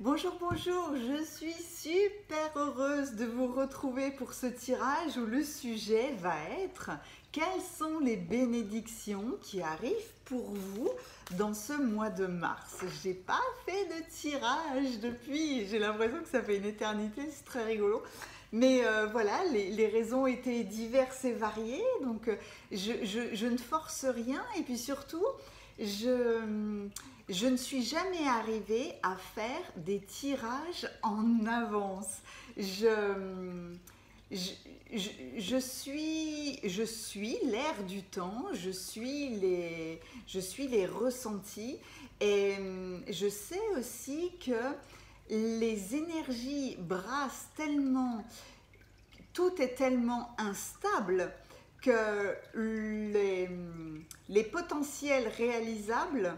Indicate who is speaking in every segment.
Speaker 1: Bonjour, bonjour, je suis super heureuse de vous retrouver pour ce tirage où le sujet va être quelles sont les bénédictions qui arrivent pour vous dans ce mois de mars. J'ai pas fait de tirage depuis, j'ai l'impression que ça fait une éternité, c'est très rigolo. Mais voilà, les raisons étaient diverses et variées, donc je ne force rien et puis surtout, je ne suis jamais arrivée à faire des tirages en avance. Je, je, je suis l'air du temps, je suis les ressentis et je sais aussi que les énergies brassent tellement, tout est tellement instable que les potentiels réalisables,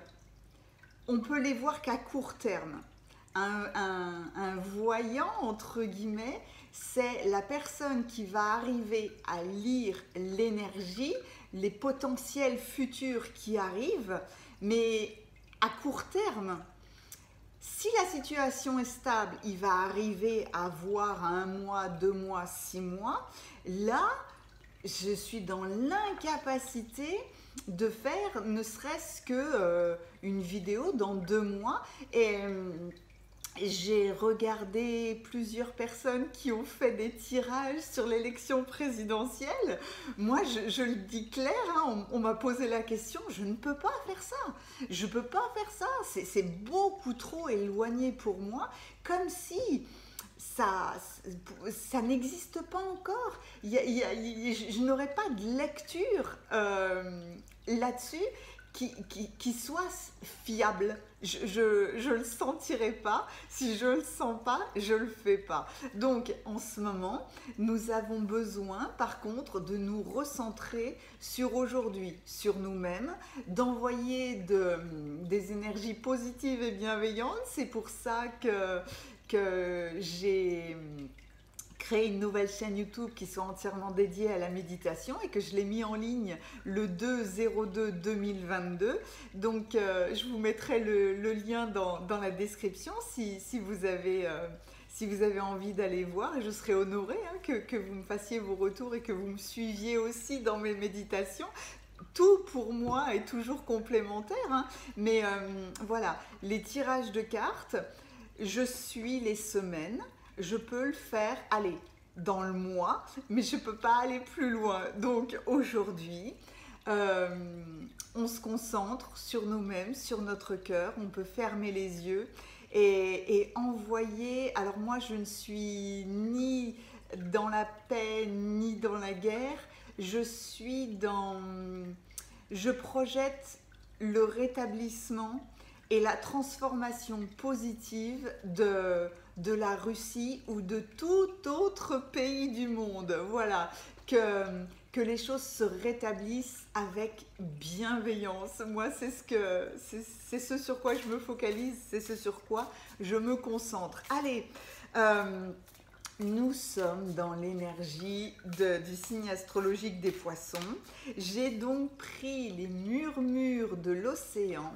Speaker 1: on peut les voir qu'à court terme. Un voyant, entre guillemets, c'est la personne qui va arriver à lire l'énergie, les potentiels futurs qui arrivent, mais à court terme. Si la situation est stable, il va arriver à voir 1 mois, 2 mois, 6 mois. Là, je suis dans l'incapacité de faire ne serait-ce que une vidéo dans 2 mois et j'ai regardé plusieurs personnes qui ont fait des tirages sur l'élection présidentielle. Moi, je le dis clair, hein, on m'a posé la question, je ne peux pas faire ça. Je ne peux pas faire ça. C'est beaucoup trop éloigné pour moi, comme si ça n'existe pas encore. Je n'aurais pas de lecture là-dessus qui soit fiable. Je le sentirai pas. Si je le sens pas, je le fais pas. Donc, en ce moment, nous avons besoin, par contre, de nous recentrer sur aujourd'hui, sur nous-mêmes, d'envoyer des énergies positives et bienveillantes. C'est pour ça que j'ai créé une nouvelle chaîne YouTube qui soit entièrement dédiée à la méditation et que je l'ai mis en ligne le 2/02/2022. Donc je vous mettrai le lien dans la description si vous avez envie d'aller voir, et je serai honorée que vous me fassiez vos retours et que vous me suiviez aussi dans mes méditations. Tout pour moi est toujours complémentaire, hein, mais voilà, les tirages de cartes, je suis les semaines, je peux le faire, allez, dans le mois, mais je ne peux pas aller plus loin. Donc aujourd'hui, euh, on se concentre sur nous-mêmes, sur notre cœur, on peut fermer les yeux et envoyer. Alors moi, je ne suis ni dans la paix, ni dans la guerre, je projette le rétablissement et la transformation positive de la Russie ou de tout autre pays du monde. Voilà, que les choses se rétablissent avec bienveillance. Moi, c'est ce sur quoi je me focalise, c'est ce sur quoi je me concentre. Allez, nous sommes dans l'énergie du signe astrologique des poissons. J'ai donc pris les murmures de l'océan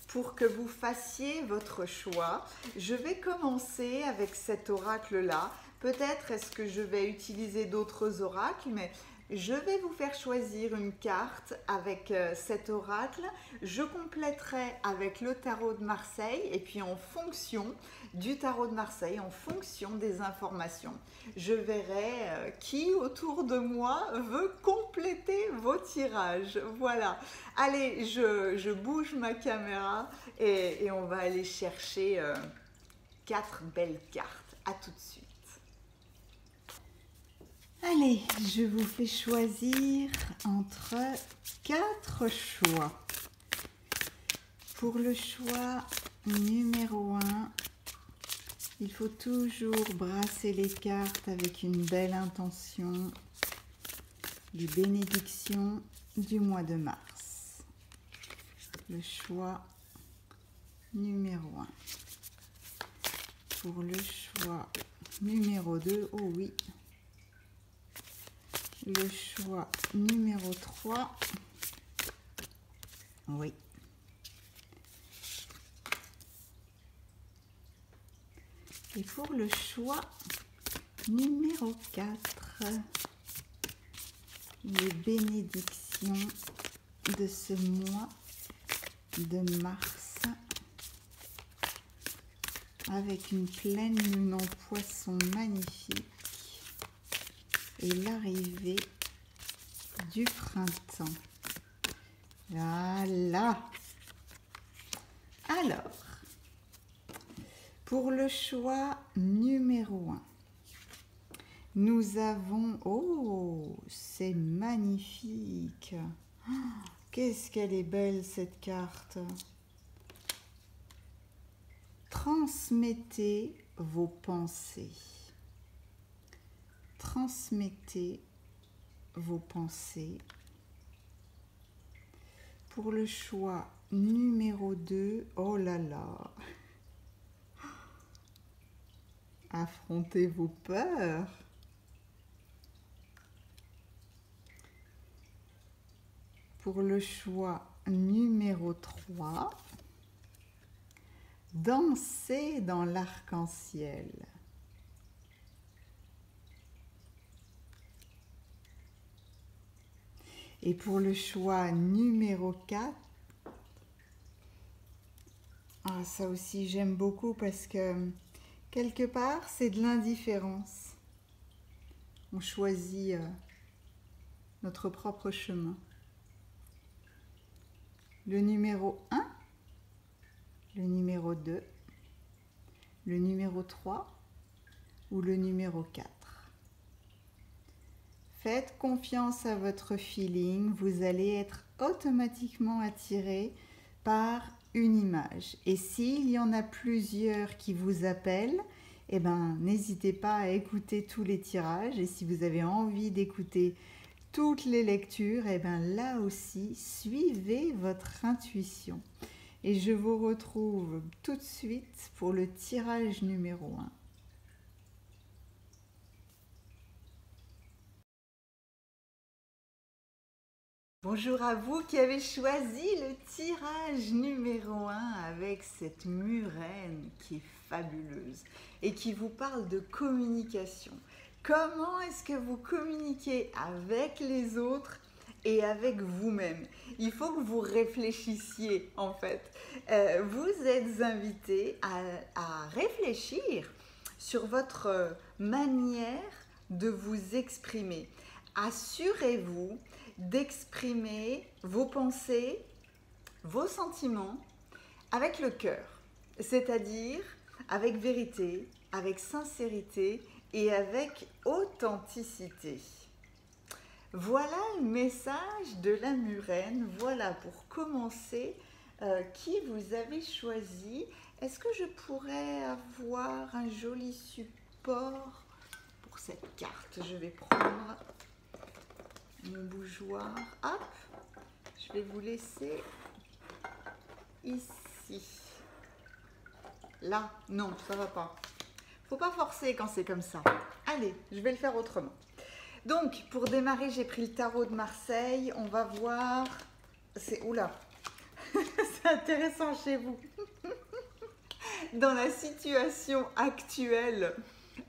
Speaker 1: pour que vous fassiez votre choix. Je vais commencer avec cet oracle-là. Peut-être est-ce que je vais utiliser d'autres oracles, mais je vais vous faire choisir une carte avec cet oracle. Je compléterai avec le tarot de Marseille et puis en fonction du tarot de Marseille, en fonction des informations, je verrai qui autour de moi veut compléter vos tirages. Voilà. Allez, je bouge ma caméra et on va aller chercher 4 belles cartes. À tout de suite. Allez, je vous fais choisir entre 4 choix. Pour le choix numéro 1, il faut toujours brasser les cartes avec une belle intention de bénédiction du mois de mars. Le choix numéro 1. Pour le choix numéro 2, oh oui. Le choix numéro 3, oui. Et pour le choix numéro 4, les bénédictions de ce mois de mars, avec une pleine lune en poisson magnifique et l'arrivée du printemps. Voilà. Alors, pour le choix numéro 1, nous avons... Oh, c'est magnifique. Oh, qu'est-ce qu'elle est belle cette carte. Transmettez vos pensées. Transmettez vos pensées. Pour le choix numéro 2, oh là là. Affrontez vos peurs. Pour le choix numéro 3, dansez dans l'arc-en-ciel. Et pour le choix numéro 4, ça aussi j'aime beaucoup parce que quelque part c'est de l'indifférence. On choisit notre propre chemin. Le numéro 1, le numéro 2, le numéro 3 ou le numéro 4. Faites confiance à votre feeling, vous allez être automatiquement attiré par une image. Et s'il y en a plusieurs qui vous appellent, eh ben, n'hésitez pas à écouter tous les tirages. Et si vous avez envie d'écouter toutes les lectures, et bien là aussi, suivez votre intuition. Et je vous retrouve tout de suite pour le tirage numéro 1. Bonjour à vous qui avez choisi le tirage numéro 1 avec cette murène qui est fabuleuse et qui vous parle de communication. Comment est-ce que vous communiquez avec les autres et avec vous-même? Il faut que vous réfléchissiez en fait. Vous êtes invité à réfléchir sur votre manière de vous exprimer. Assurez-vous d'exprimer vos pensées, vos sentiments avec le cœur, c'est-à-dire avec vérité, avec sincérité et avec authenticité. Voilà le message de la murène. Voilà pour commencer qui vous avez choisi. Est-ce que je pourrais avoir un joli support pour cette carte? Je vais prendre mon bougeoir. Hop, je vais vous laisser ici. Là, non, ça va pas. Faut pas forcer quand c'est comme ça. Allez, je vais le faire autrement. Donc, pour démarrer, j'ai pris le tarot de Marseille. On va voir... Oula, c'est intéressant chez vous. Dans la situation actuelle,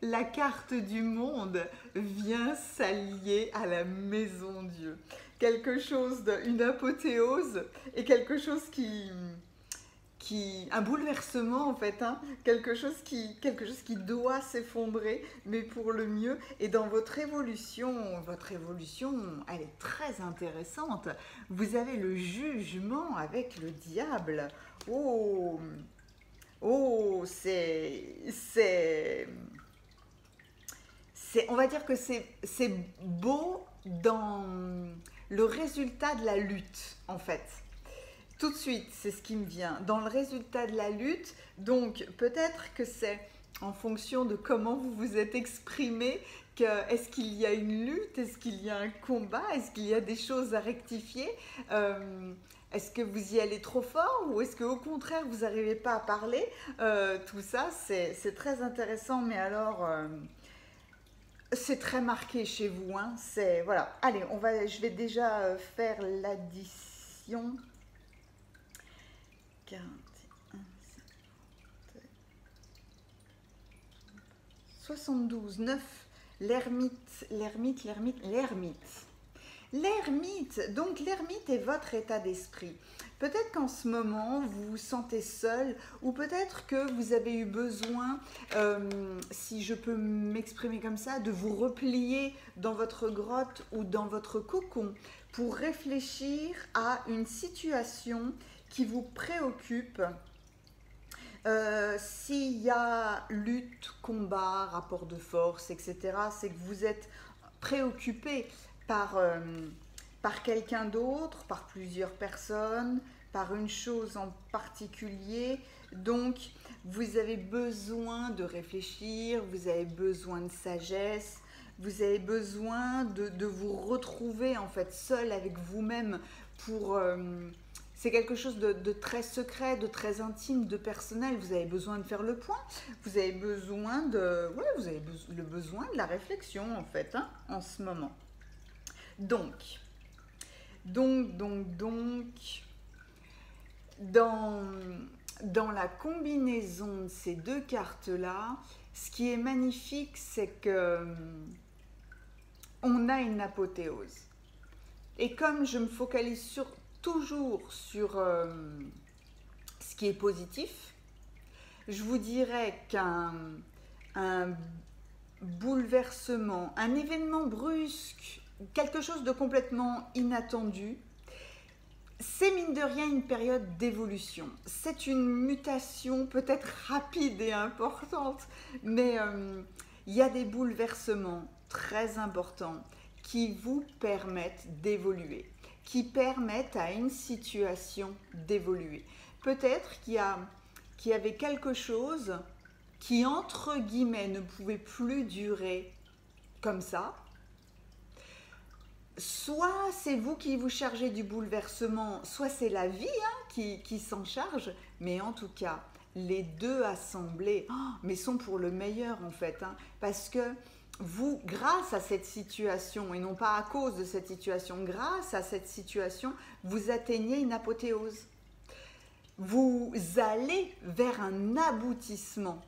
Speaker 1: la carte du monde vient s'allier à la maison Dieu. Quelque chose une apothéose et quelque chose un bouleversement en fait, hein, quelque chose qui doit s'effondrer, mais pour le mieux. Et dans votre évolution, elle est très intéressante. Vous avez le jugement avec le diable. Oh, on va dire que c'est beau dans le résultat de la lutte, en fait. Tout de suite, c'est ce qui me vient. Dans le résultat de la lutte, donc peut-être que c'est en fonction de comment vous vous êtes exprimé, est-ce qu'il y a une lutte, est-ce qu'il y a un combat, est-ce qu'il y a des choses à rectifier, est-ce que vous y allez trop fort ou est-ce qu'au contraire vous n'arrivez pas à parler, tout ça c'est très intéressant, mais alors c'est très marqué chez vous, hein. Voilà. Allez, je vais déjà faire l'addition. 41, 50, 72, 9, l'ermite, l'ermite, l'ermite, l'ermite. L'ermite, donc l'ermite est votre état d'esprit. Peut-être qu'en ce moment, vous vous sentez seul ou peut-être que vous avez eu besoin, si je peux m'exprimer comme ça, de vous replier dans votre grotte ou dans votre cocon pour réfléchir à une situation qui vous préoccupe. S'il y a lutte, combat, rapport de force, etc., c'est que vous êtes préoccupé par quelqu'un d'autre, par plusieurs personnes, par une chose en particulier. Donc, vous avez besoin de réfléchir, vous avez besoin de sagesse, vous avez besoin de vous retrouver en fait seul avec vous-même pour... c'est quelque chose de très secret, de très intime, de personnel. Vous avez besoin de faire le point. Vous avez besoin de... Ouais, vous avez le besoin de la réflexion en fait, hein, en ce moment. Donc, dans la combinaison de ces deux cartes-là, ce qui est magnifique, c'est que on a une apothéose. Et comme je me focalise toujours sur ce qui est positif, je vous dirais qu'un bouleversement, un événement brusque, quelque chose de complètement inattendu, c'est mine de rien une période d'évolution. C'est une mutation peut-être rapide et importante, mais il y a des bouleversements très importants qui vous permettent d'évoluer, qui permettent à une situation d'évoluer. Peut-être qu'il y avait quelque chose qui, entre guillemets, ne pouvait plus durer comme ça. Soit c'est vous qui vous chargez du bouleversement, soit c'est la vie qui s'en charge, mais en tout cas, les deux assemblés mais sont pour le meilleur en fait, parce que vous, grâce à cette situation, et non pas à cause de cette situation, grâce à cette situation, vous atteignez une apothéose. Vous allez vers un aboutissement.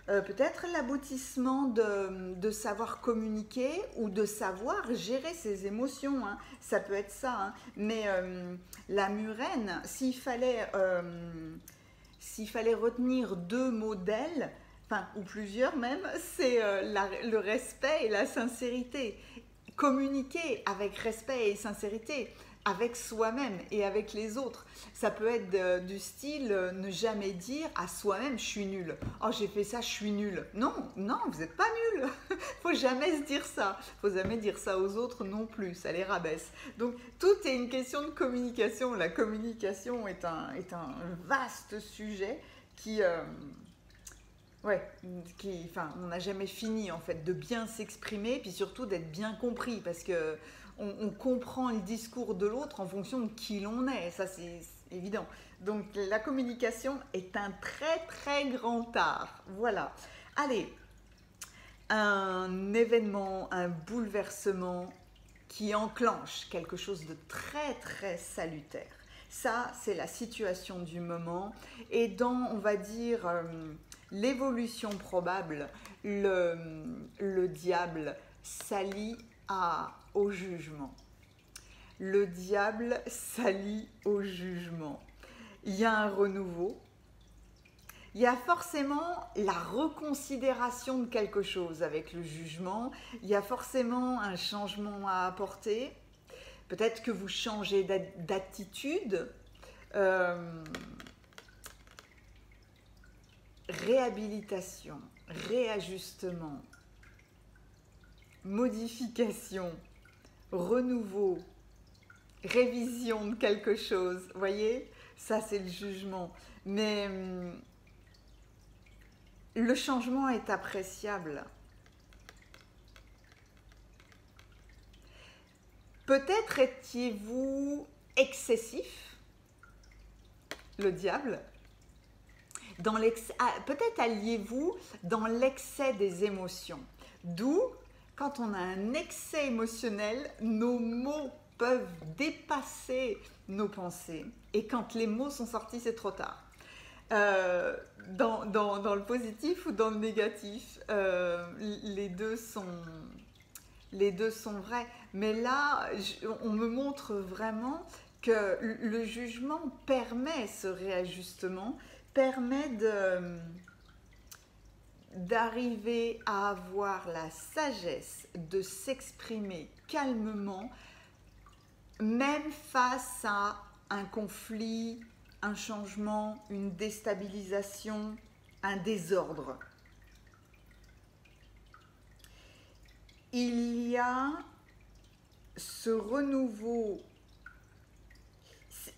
Speaker 1: Peut-être l'aboutissement de savoir communiquer ou de savoir gérer ses émotions, ça peut être ça, mais la murène, s'il fallait retenir deux modèles, ou plusieurs même, c'est le respect et la sincérité. Communiquer avec respect et sincérité, avec soi-même et avec les autres. Ça peut être du style ne jamais dire à soi-même je suis nul. Oh, j'ai fait ça, je suis nul. Non, vous n'êtes pas nul. Faut jamais se dire ça. Faut jamais dire ça aux autres non plus, ça les rabaisse. Donc tout est une question de communication. La communication est un vaste sujet qui on n'a jamais fini en fait de bien s'exprimer, puis surtout d'être bien compris, parce que on comprend le discours de l'autre en fonction de qui l'on est, ça c'est évident. Donc la communication est un très très grand art. Voilà. Allez, un événement, un bouleversement qui enclenche quelque chose de très très salutaire. Ça, c'est la situation du moment. Et dans, on va dire, l'évolution probable, le diable s'allie au jugement. Le diable s'allie au jugement. Il y a un renouveau. Il y a forcément la reconsidération de quelque chose avec le jugement. Il y a forcément un changement à apporter. Peut-être que vous changez d'attitude. Réhabilitation, réajustement, modification, renouveau, révision de quelque chose. Vous voyez, ça c'est le jugement. Mais le changement est appréciable. Peut-être étiez-vous excessif, le diable. Peut-être alliez-vous dans l'excès des émotions. D'où, quand on a un excès émotionnel, nos mots peuvent dépasser nos pensées. Et quand les mots sont sortis, c'est trop tard. euh, dans le positif ou dans le négatif. Les deux sont vrais. Mais là, on me montre vraiment que le jugement permet ce réajustement, permet d'arriver à avoir la sagesse de s'exprimer calmement, même face à un conflit, un changement, une déstabilisation, un désordre. Il y a ce renouveau.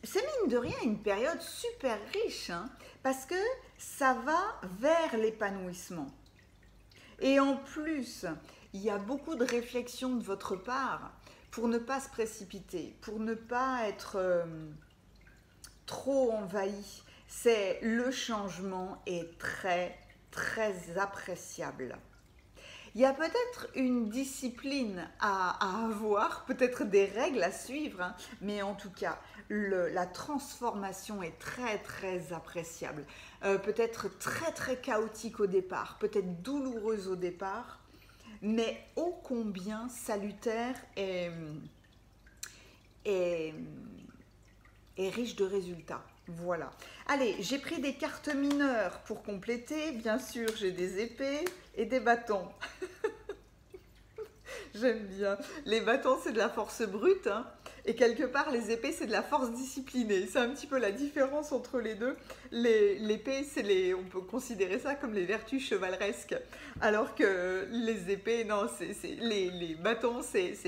Speaker 1: C'est mine de rien une période super riche, hein, parce que ça va vers l'épanouissement. Et en plus, il y a beaucoup de réflexion de votre part pour ne pas se précipiter, pour ne pas être trop envahi. Le changement est très, très appréciable. Il y a peut-être une discipline à avoir, peut-être des règles à suivre, hein, mais en tout cas, la transformation est très très appréciable. Peut-être très très chaotique au départ, peut-être douloureuse au départ, mais ô combien salutaire et riche de résultats. Voilà. Allez, j'ai pris des cartes mineures pour compléter. Bien sûr, j'ai des épées et des bâtons. J'aime bien. Les bâtons, c'est de la force brute, hein, et quelque part, les épées, c'est de la force disciplinée. C'est un petit peu la différence entre les deux. L'épée, on peut considérer ça comme les vertus chevaleresques, alors que les épées, non, les bâtons,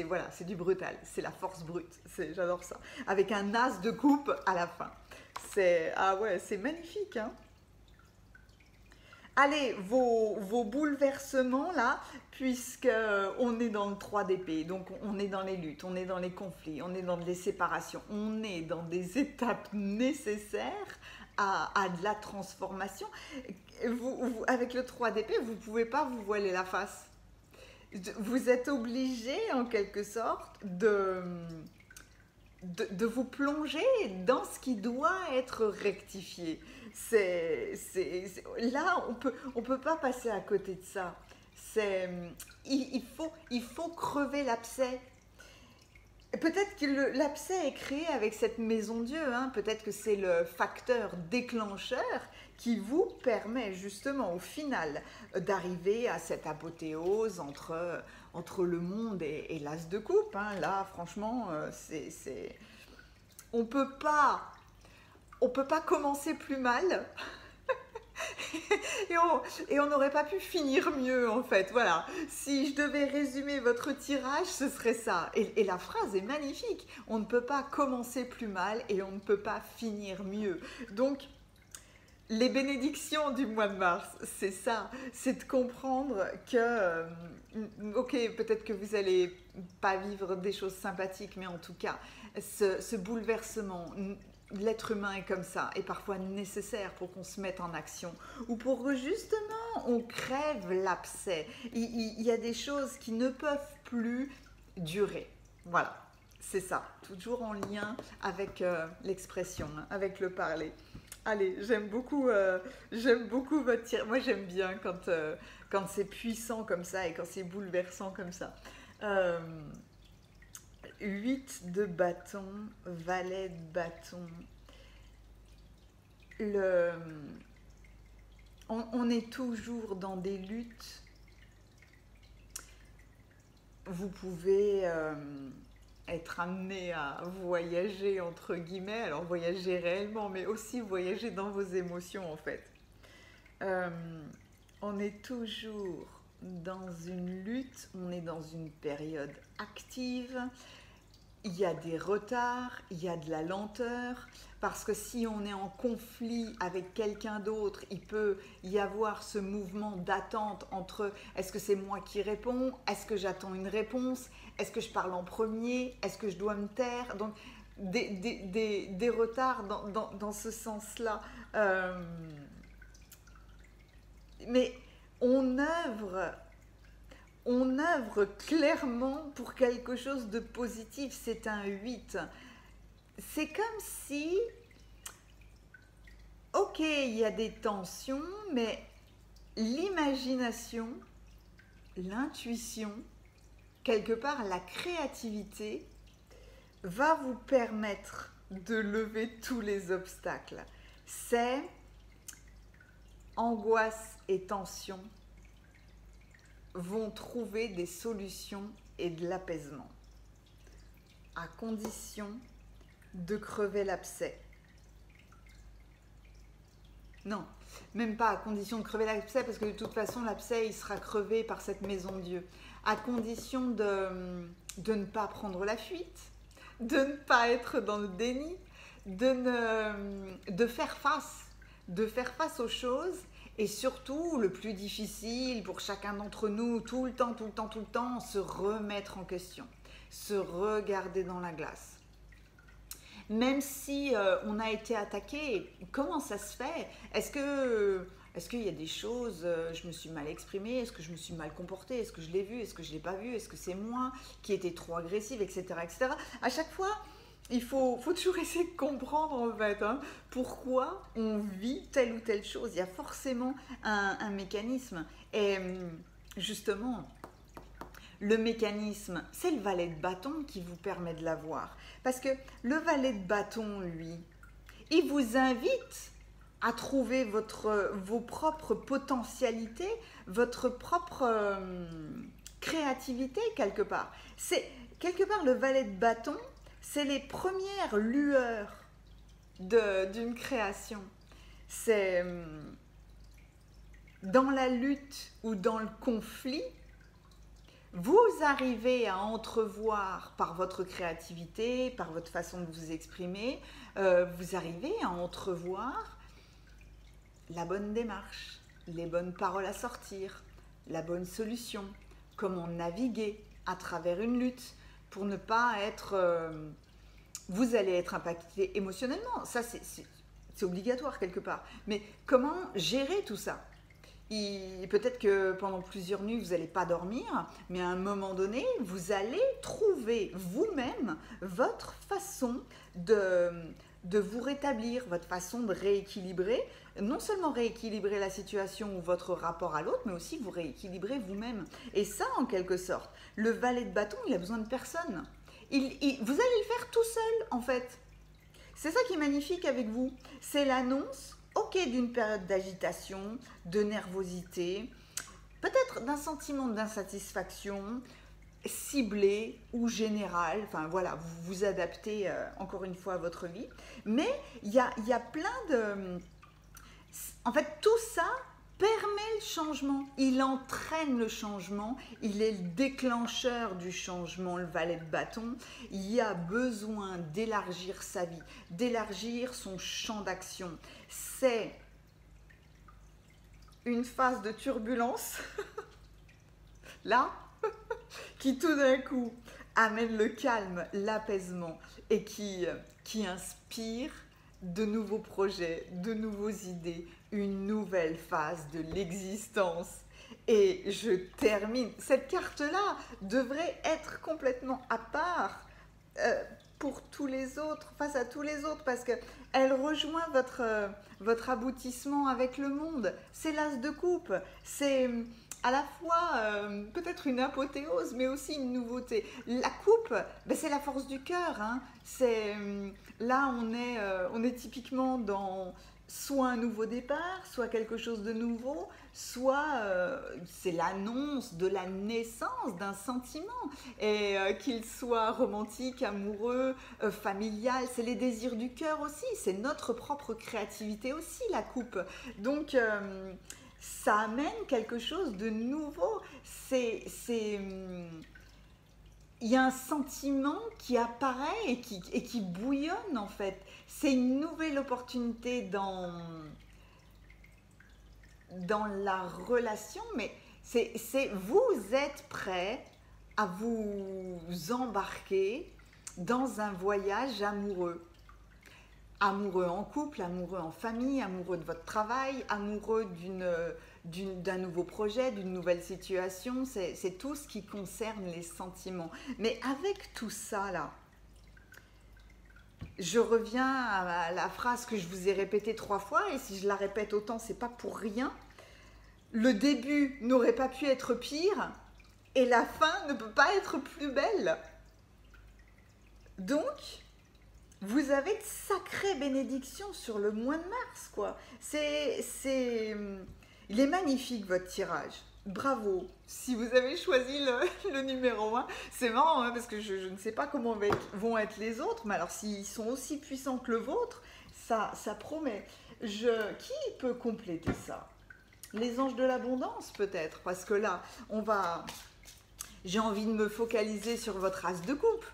Speaker 1: voilà, c'est du brutal. C'est la force brute. J'adore ça. Avec un as de coupe à la fin. Ah ouais, c'est magnifique, hein. Allez, vos bouleversements là, puisque on est dans le 3 d'épée, donc on est dans les luttes, on est dans les conflits, on est dans les séparations, on est dans des étapes nécessaires à de la transformation. Avec le 3 d'épée, vous ne pouvez pas vous voiler la face. Vous êtes obligé en quelque sorte de vous plonger dans ce qui doit être rectifié. Là, on peut pas passer à côté de ça. Il faut crever l'abcès. Peut-être que l'abcès est créé avec cette maison Dieu, hein. Peut-être que c'est le facteur déclencheur qui vous permet justement au final d'arriver à cette apothéose entre le monde et l'as de coupe, hein. Là, franchement, on peut pas commencer plus mal. Et on n'aurait pas pu finir mieux en fait, voilà. Si je devais résumer votre tirage, ce serait ça. Et la phrase est magnifique. On ne peut pas commencer plus mal et on ne peut pas finir mieux. Donc, les bénédictions du mois de mars, c'est ça. C'est de comprendre que, ok, peut-être que vous n'allez pas vivre des choses sympathiques, mais en tout cas, ce bouleversement, l'être humain est comme ça, et parfois nécessaire pour qu'on se mette en action, ou pour que justement on crève l'abcès. Il y a des choses qui ne peuvent plus durer. Voilà, c'est ça, toujours en lien avec l'expression, hein, avec le parler. Allez, j'aime beaucoup votre tir. Moi j'aime bien quand c'est puissant comme ça et quand c'est bouleversant comme ça. 8 de bâton, valet de bâton. On est toujours dans des luttes. Vous pouvez être amené à voyager entre guillemets, alors voyager réellement, mais aussi voyager dans vos émotions en fait. On est toujours dans une lutte, on est dans une période active. Il y a des retards, il y a de la lenteur, parce que si on est en conflit avec quelqu'un d'autre, il peut y avoir ce mouvement d'attente entre est-ce que c'est moi qui réponds, est-ce que j'attends une réponse, est-ce que je parle en premier, est-ce que je dois me taire, donc des retards dans ce sens-là. Mais on œuvre clairement pour quelque chose de positif, c'est un 8. C'est comme si ok, il y a des tensions, mais l'imagination, l'intuition, quelque part la créativité va vous permettre de lever tous les obstacles. C'est angoisse et tension vont trouver des solutions et de l'apaisement, à condition de crever l'abcès. Non, même pas à condition de crever l'abcès, parce que de toute façon, l'abcès, il sera crevé par cette maison de Dieu. À condition de ne pas prendre la fuite, de ne pas être dans le déni, de faire face aux choses. Et surtout, le plus difficile pour chacun d'entre nous, tout le temps, se remettre en question, se regarder dans la glace. Même si on a été attaqué, comment ça se fait? Est-ce qu'il y a des choses, je me suis mal exprimée, est-ce que je me suis mal comportée, est-ce que je l'ai vu, est-ce que je ne l'ai pas vu, est-ce que c'est moi qui étais trop agressive, etc., etc. À chaque fois, il faut toujours essayer de comprendre en fait pourquoi on vit telle ou telle chose. Il y a forcément un mécanisme. Et justement, le mécanisme, c'est le valet de bâton qui vous permet de l'avoir. Parce que le valet de bâton, lui, il vous invite à trouver vos propres potentialités, votre propre créativité quelque part. C'est quelque part le valet de bâton, c'est les premières lueurs d'une création. C'est dans la lutte ou dans le conflit, vous arrivez à entrevoir par votre créativité, par votre façon de vous exprimer, vous arrivez à entrevoir la bonne démarche, les bonnes paroles à sortir, la bonne solution, comment naviguer à travers une lutte pour ne pas être... vous allez être impacté émotionnellement, ça c'est obligatoire quelque part, mais comment gérer tout ça? Peut-être que pendant plusieurs nuits, vous n'allez pas dormir, mais à un moment donné, vous allez trouver vous-même votre façon de vous rétablir, votre façon de rééquilibrer, non seulement rééquilibrer la situation ou votre rapport à l'autre, mais aussi vous rééquilibrer vous-même. Et ça, en quelque sorte, le valet de bâton, il a besoin de personne. Vous allez le faire tout seul, en fait. C'est ça qui est magnifique avec vous. C'est l'annonce, ok, d'une période d'agitation, de nervosité, peut-être d'un sentiment d'insatisfaction, ciblé ou général. Enfin voilà, vous vous adaptez encore une fois à votre vie. Mais il y a plein de... En fait, tout ça permet le changement, il entraîne le changement, il est le déclencheur du changement, le valet de bâton. Il y a besoin d'élargir sa vie, d'élargir son champ d'action. C'est une phase de turbulence, là, qui tout d'un coup amène le calme, l'apaisement et qui inspire de nouveaux projets, de nouvelles idées, une nouvelle phase de l'existence. Et je termine. Cette carte-là devrait être complètement à part pour tous les autres, face à tous les autres, parce qu'elle rejoint votre aboutissement avec le monde. C'est l'as de coupe. C'est à la fois peut-être une apothéose, mais aussi une nouveauté. La coupe, ben, c'est la force du cœur. Là, on est typiquement dans soit un nouveau départ, soit quelque chose de nouveau, soit c'est l'annonce de la naissance d'un sentiment, et qu'il soit romantique, amoureux, familial, c'est les désirs du cœur aussi, c'est notre propre créativité aussi, la coupe. Donc, ça amène quelque chose de nouveau. Il y a un sentiment qui apparaît et qui bouillonne en fait. C'est une nouvelle opportunité dans la relation, mais vous êtes prêt à vous embarquer dans un voyage amoureux. Amoureux en couple, amoureux en famille, amoureux de votre travail, amoureux d'un nouveau projet, d'une nouvelle situation. C'est tout ce qui concerne les sentiments. Mais avec tout ça là, Je reviens à la phrase que je vous ai répétée 3 fois, et si je la répète autant, c'est pas pour rien. Le début n'aurait pas pu être pire, et la fin ne peut pas être plus belle. Donc, vous avez de sacrées bénédictions sur le mois de mars, quoi. Il est magnifique, votre tirage. Bravo. Si vous avez choisi le numéro 1, c'est marrant, hein, parce que je ne sais pas comment vont être les autres, mais alors s'ils sont aussi puissants que le vôtre, ça promet. Qui peut compléter ça? Les anges de l'abondance, peut-être, parce que là, j'ai envie de me focaliser sur votre as de coupe.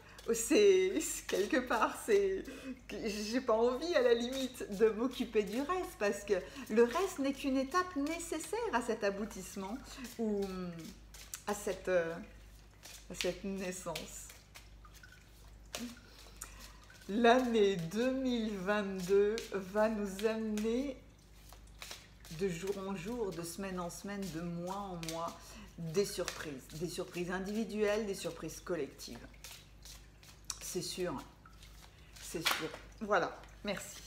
Speaker 1: Quelque part, j'ai pas envie à la limite de m'occuper du reste, parce que le reste n'est qu'une étape nécessaire à cet aboutissement ou à cette naissance. L'année 2022 va nous amener de jour en jour, de semaine en semaine, de mois en mois, des surprises individuelles, des surprises collectives. C'est sûr, c'est sûr. Voilà, merci.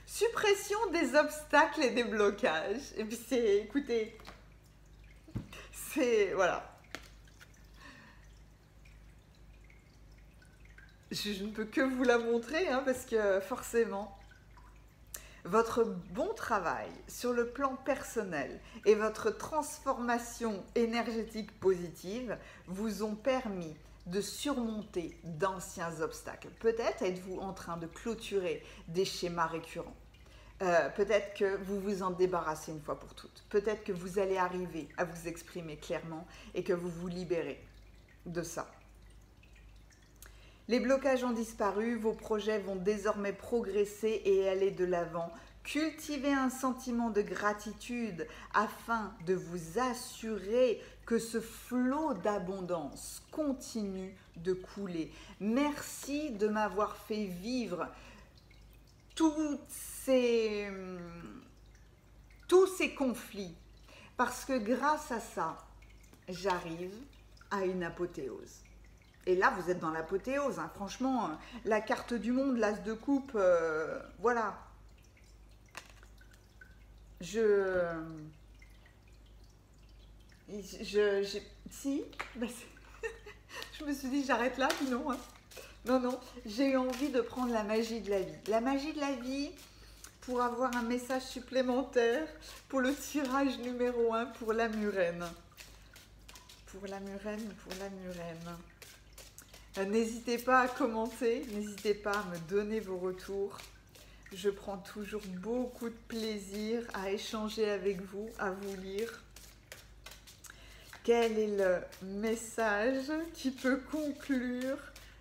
Speaker 1: Suppression des obstacles et des blocages. Et puis écoutez, voilà. Je ne peux que vous la montrer, hein, parce que forcément, votre bon travail sur le plan personnel et votre transformation énergétique positive vous ont permis de surmonter d'anciens obstacles. Peut-être êtes-vous en train de clôturer des schémas récurrents. Peut-être que vous vous en débarrassez une fois pour toutes. Peut-être que vous allez arriver à vous exprimer clairement et que vous vous libérez de ça. Les blocages ont disparu, vos projets vont désormais progresser et aller de l'avant. Cultivez un sentiment de gratitude afin de vous assurer que ce flot d'abondance continue de couler. Merci de m'avoir fait vivre tous ces conflits, parce que grâce à ça, j'arrive à une apothéose. Et là, vous êtes dans l'apothéose, hein. Franchement, la carte du monde, l'as de coupe, voilà. Si, bah je me suis dit j'arrête là, puis non, hein. Non, j'ai eu envie de prendre la magie de la vie. La magie de la vie pour avoir un message supplémentaire pour le tirage numéro 1 pour la murène. Pour la murène. N'hésitez pas à commenter, n'hésitez pas à me donner vos retours. Je prends toujours beaucoup de plaisir à échanger avec vous, à vous lire. Quel est le message qui peut conclure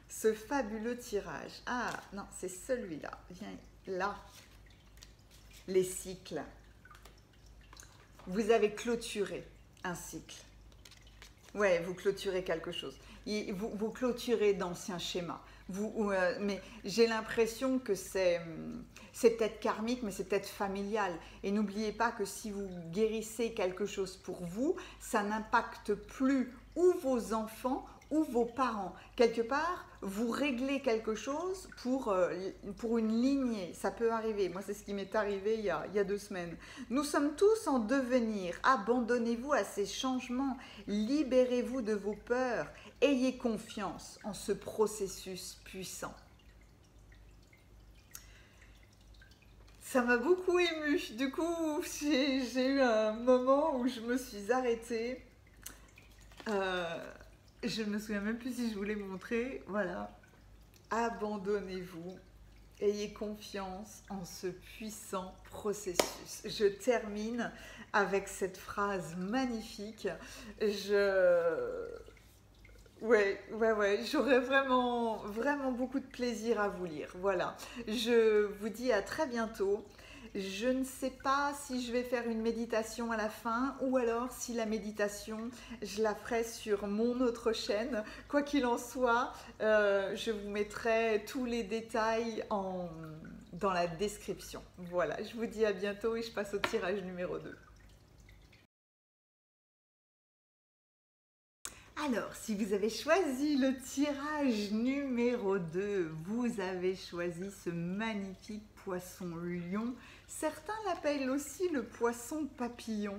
Speaker 1: ce fabuleux tirage? Ah non, c'est celui-là. Viens là. Les cycles. Vous avez clôturé un cycle. Ouais, vous clôturez quelque chose. Vous clôturez d'anciens schémas. Mais j'ai l'impression que c'est peut-être karmique, mais c'est peut-être familial. Et n'oubliez pas que si vous guérissez quelque chose pour vous, ça n'impacte plus ou vos enfants ou vos parents. Quelque part, vous réglez quelque chose pour une lignée. Ça peut arriver. Moi, c'est ce qui m'est arrivé il y a 2 semaines. Nous sommes tous en devenir. Abandonnez-vous à ces changements. Libérez-vous de vos peurs. Ayez confiance en ce processus puissant. Ça m'a beaucoup émue. Du coup, j'ai eu un moment où je me suis arrêtée. Je ne me souviens même plus si je voulais montrer. Voilà. Abandonnez-vous. Ayez confiance en ce puissant processus. Je termine avec cette phrase magnifique. Ouais, j'aurais vraiment beaucoup de plaisir à vous lire. Voilà. Je vous dis à très bientôt. Je ne sais pas si je vais faire une méditation à la fin ou alors si la méditation, je la ferai sur mon autre chaîne. Quoi qu'il en soit, je vous mettrai tous les détails dans la description. Voilà, je vous dis à bientôt et je passe au tirage numéro 2. Alors, si vous avez choisi le tirage numéro 2, vous avez choisi ce magnifique poisson lion. Certains l'appellent aussi le poisson papillon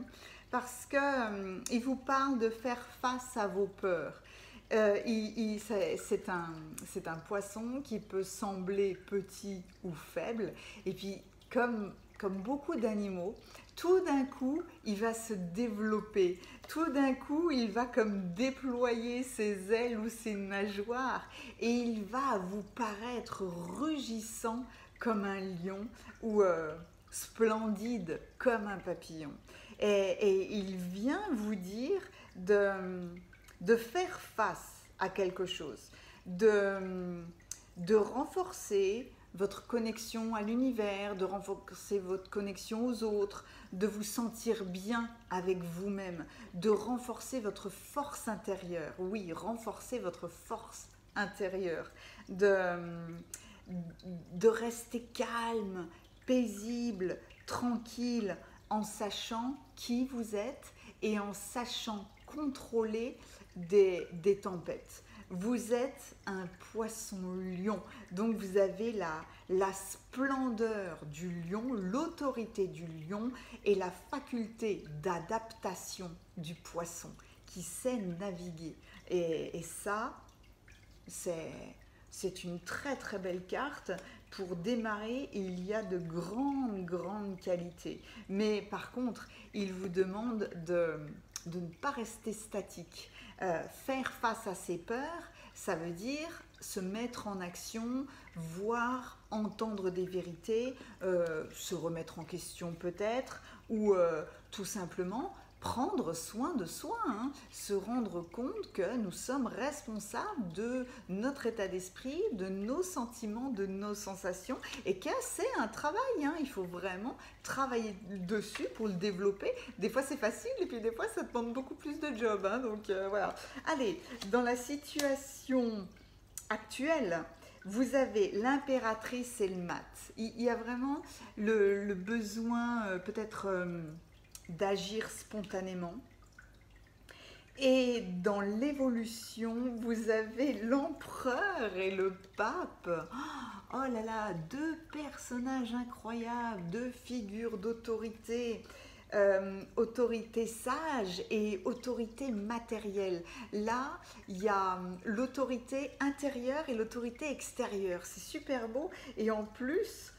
Speaker 1: parce que il vous parle de faire face à vos peurs. C'est un poisson qui peut sembler petit ou faible et puis comme beaucoup d'animaux, tout d'un coup, il va se développer. Tout d'un coup, il va comme déployer ses ailes ou ses nageoires et il va vous paraître rugissant comme un lion ou splendide comme un papillon. Et il vient vous dire de faire face à quelque chose, de renforcer votre connexion à l'univers, de renforcer votre connexion aux autres, de vous sentir bien avec vous-même, de renforcer votre force intérieure. Oui, renforcer votre force intérieure, de rester calme, paisible, tranquille, en sachant qui vous êtes et en sachant contrôler des tempêtes. Vous êtes un poisson lion, donc vous avez la splendeur du lion, l'autorité du lion et la faculté d'adaptation du poisson qui sait naviguer. Et ça, c'est une très très belle carte. Pour démarrer, il y a de grandes qualités. Mais par contre, il vous demande de ne pas rester statique. Faire face à ses peurs, ça veut dire se mettre en action, voir, entendre des vérités, se remettre en question peut-être, ou tout simplement prendre soin de soi, hein, se rendre compte que nous sommes responsables de notre état d'esprit, de nos sentiments, de nos sensations, et que c'est un travail, hein, il faut vraiment travailler dessus pour le développer. Des fois c'est facile et puis des fois ça demande beaucoup plus de job, hein, donc voilà. Allez, dans la situation actuelle, vous avez l'impératrice et le mat. Il y a vraiment le besoin peut-être d'agir spontanément. Et dans l'évolution, vous avez l'empereur et le pape. Oh là là, deux personnages incroyables, deux figures d'autorité. Autorité sage et autorité matérielle. Là, il y a l'autorité intérieure et l'autorité extérieure. C'est super beau. Et en plus,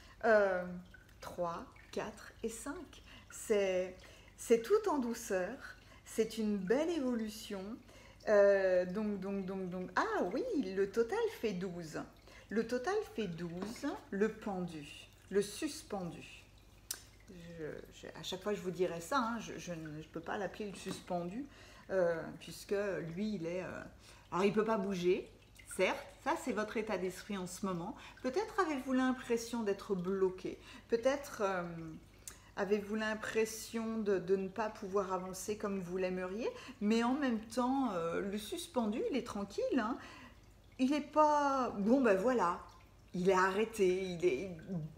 Speaker 1: 3, 4 et 5. C'est tout en douceur. C'est une belle évolution. Donc. Ah oui, le total fait 12. Le total fait 12, le pendu, le suspendu. À chaque fois je vous dirai ça, hein, je ne peux pas l'appeler le suspendu, puisque lui il est... alors il ne peut pas bouger, certes, ça c'est votre état d'esprit en ce moment. Peut-être avez-vous l'impression d'être bloqué, peut-être avez-vous l'impression de ne pas pouvoir avancer comme vous l'aimeriez, mais en même temps le suspendu il est tranquille, hein, il n'est pas... Bon ben voilà, il est arrêté, il est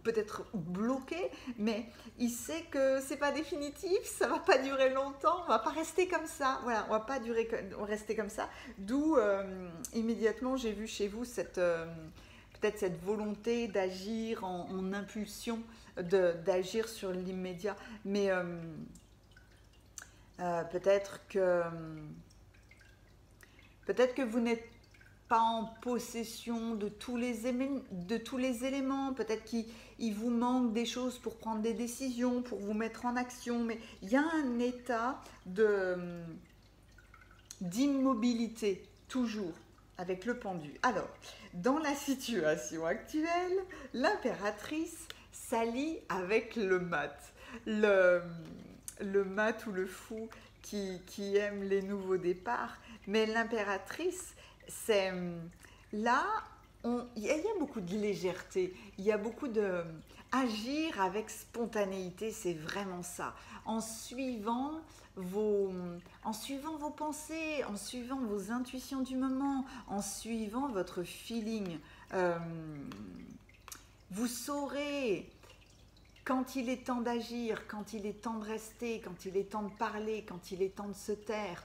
Speaker 1: peut-être bloqué, mais il sait que c'est pas définitif, ça va pas durer longtemps, on va pas rester comme ça, voilà, on va pas rester comme ça, d'où immédiatement j'ai vu chez vous peut-être cette volonté d'agir en impulsion, d'agir sur l'immédiat, mais peut-être que vous n'êtes pas en possession de tous les éléments, peut-être qu'il vous manque des choses pour prendre des décisions, pour vous mettre en action, mais il y a un état d'immobilité, toujours, avec le pendu. Alors, dans la situation actuelle, l'impératrice s'allie avec le mat. Le mat ou le fou qui aime les nouveaux départs, mais l'impératrice, c'est là, il y a beaucoup de légèreté, il y a beaucoup de agir avec spontanéité, c'est vraiment ça. En suivant vos pensées, en suivant vos intuitions du moment, en suivant votre feeling, vous saurez quand il est temps d'agir, quand il est temps de rester, quand il est temps de parler, quand il est temps de se taire.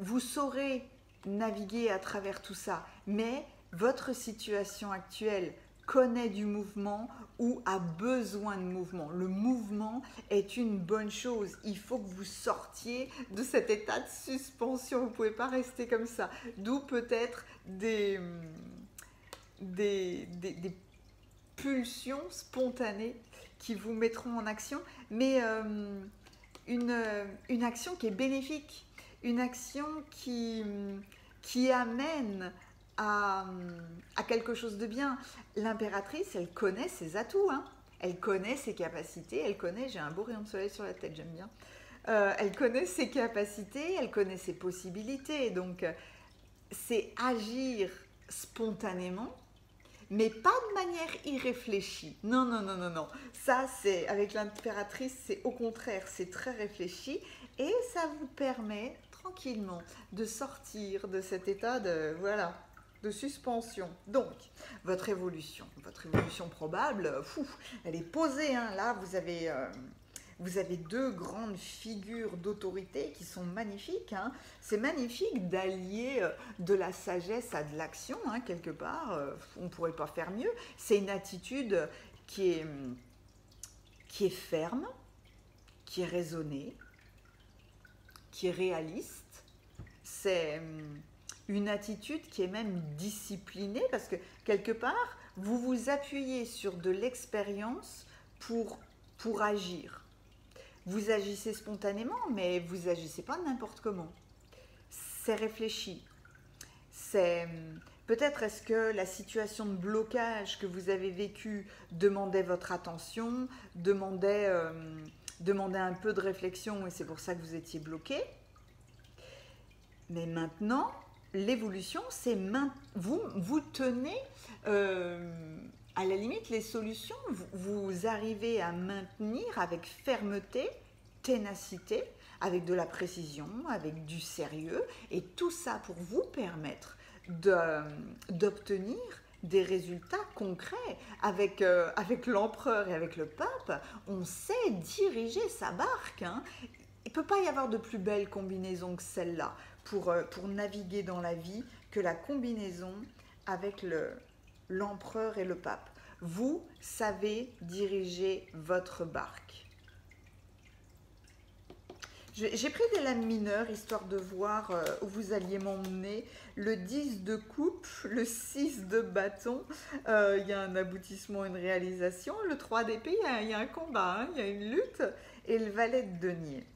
Speaker 1: vous saurez naviguer à travers tout ça, mais votre situation actuelle connaît du mouvement ou a besoin de mouvement. Le mouvement est une bonne chose. Il faut que vous sortiez de cet état de suspension. Vous ne pouvez pas rester comme ça. D'où peut-être des pulsions spontanées qui vous mettront en action, mais une action qui est bénéfique, une action qui amène à quelque chose de bien. L'impératrice, elle connaît ses atouts, hein. Elle connaît ses capacités, elle connaît, j'ai un beau rayon de soleil sur la tête, j'aime bien. Elle connaît ses capacités, elle connaît ses possibilités, donc c'est agir spontanément, mais pas de manière irréfléchie. Non, non, non, non, non. Ça, c'est avec l'impératrice, c'est au contraire, c'est très réfléchi et ça vous permet tranquillement de sortir de cet état de, voilà, de suspension. Donc, votre évolution probable, elle est posée, hein. Là, vous avez deux grandes figures d'autorité qui sont magnifiques, hein. C'est magnifique d'allier de la sagesse à de l'action, hein, quelque part. On ne pourrait pas faire mieux. C'est une attitude qui est ferme, qui est raisonnée, qui est réaliste. C'est une attitude qui est même disciplinée parce que quelque part, vous vous appuyez sur de l'expérience pour agir. Vous agissez spontanément, mais vous agissez pas n'importe comment. C'est réfléchi. C'est peut-être est-ce que la situation de blocage que vous avez vécue demandait votre attention, demandait un peu de réflexion et c'est pour ça que vous étiez bloqué. Mais maintenant, l'évolution, c'est vous tenez à la limite les solutions, vous arrivez à maintenir avec fermeté, ténacité, avec de la précision, avec du sérieux, et tout ça pour vous permettre d'obtenir des résultats concrets. Avec l'empereur et avec le pape, on sait diriger sa barque, hein. Il ne peut pas y avoir de plus belle combinaison que celle-là pour naviguer dans la vie que la combinaison avec l'empereur et le pape. Vous savez diriger votre barque. J'ai pris des lames mineures histoire de voir où vous alliez m'emmener. Le 10 de coupe, le 6 de bâton, il y a un aboutissement, une réalisation. Le 3 d'épée, il y a un combat, hein, il y a une lutte. Et le valet de denier.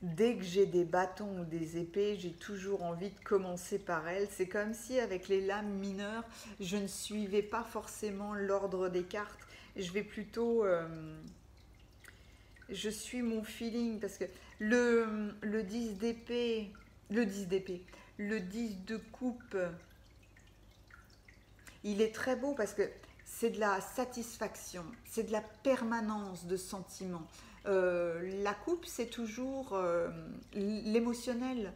Speaker 1: Dès que j'ai des bâtons ou des épées, j'ai toujours envie de commencer par elles. C'est comme si avec les lames mineures, je ne suivais pas forcément l'ordre des cartes. Je vais plutôt... je suis mon feeling parce que le 10 d'épée, le 10 de coupe, il est très beau parce que c'est de la satisfaction, c'est de la permanence de sentiments. La coupe, c'est toujours l'émotionnel.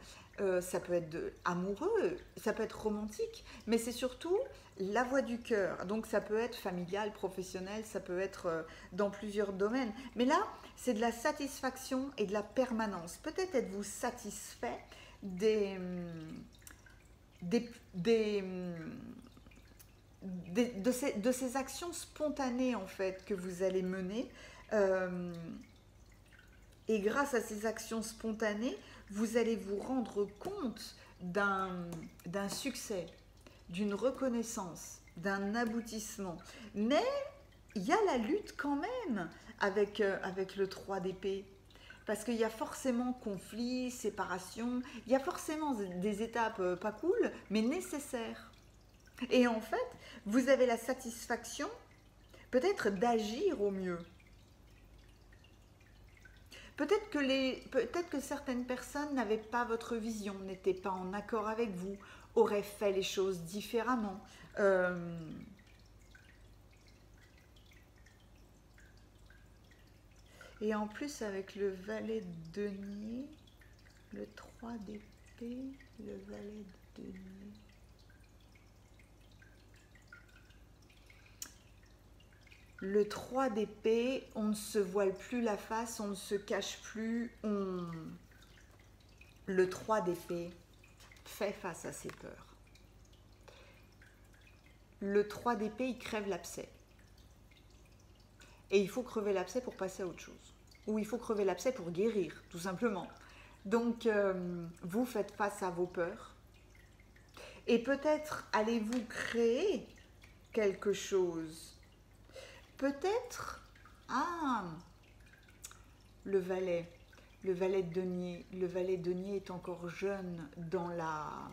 Speaker 1: Ça peut être amoureux, ça peut être romantique, mais c'est surtout la voix du cœur. Donc ça peut être familial, professionnel, ça peut être dans plusieurs domaines. Mais là, c'est de la satisfaction et de la permanence. Peut-être êtes-vous satisfait de ces actions spontanées en fait que vous allez mener. Et grâce à ces actions spontanées, vous allez vous rendre compte d'un succès, d'une reconnaissance, d'un aboutissement. Mais il y a la lutte quand même avec le 3 d'épée. Parce qu'il y a forcément conflit, séparation, il y a forcément des étapes pas cool, mais nécessaires. Et en fait, vous avez la satisfaction peut-être d'agir au mieux. Peut-être que certaines personnes n'avaient pas votre vision, n'étaient pas en accord avec vous, auraient fait les choses différemment. Et en plus, avec le valet de denier, le 3 d'épée, le valet de denier. Le 3 d'épée, on ne se voile plus la face, on ne se cache plus, Le 3 d'épée fait face à ses peurs. Le 3 d'épée, il crève l'abcès. Et il faut crever l'abcès pour passer à autre chose. Ou il faut crever l'abcès pour guérir, tout simplement. Donc, vous faites face à vos peurs. Et peut-être allez-vous créer quelque chose. Peut-être, le valet de denier. Le valet de denier est encore jeune dans la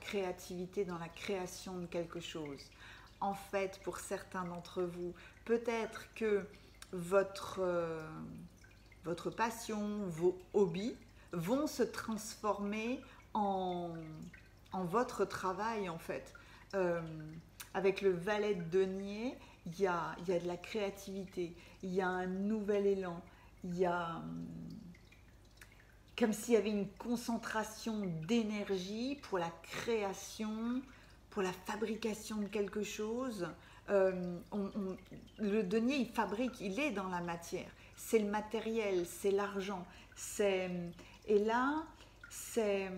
Speaker 1: créativité, dans la création de quelque chose. En fait, pour certains d'entre vous, peut-être que votre passion, vos hobbies vont se transformer en votre travail, en fait. Avec le valet de denier, il y a de la créativité, il y a un nouvel élan, il y a comme s'il y avait une concentration d'énergie pour la création, pour la fabrication de quelque chose. Le denier, il fabrique, il est dans la matière. C'est le matériel, c'est l'argent. Et là, c'est...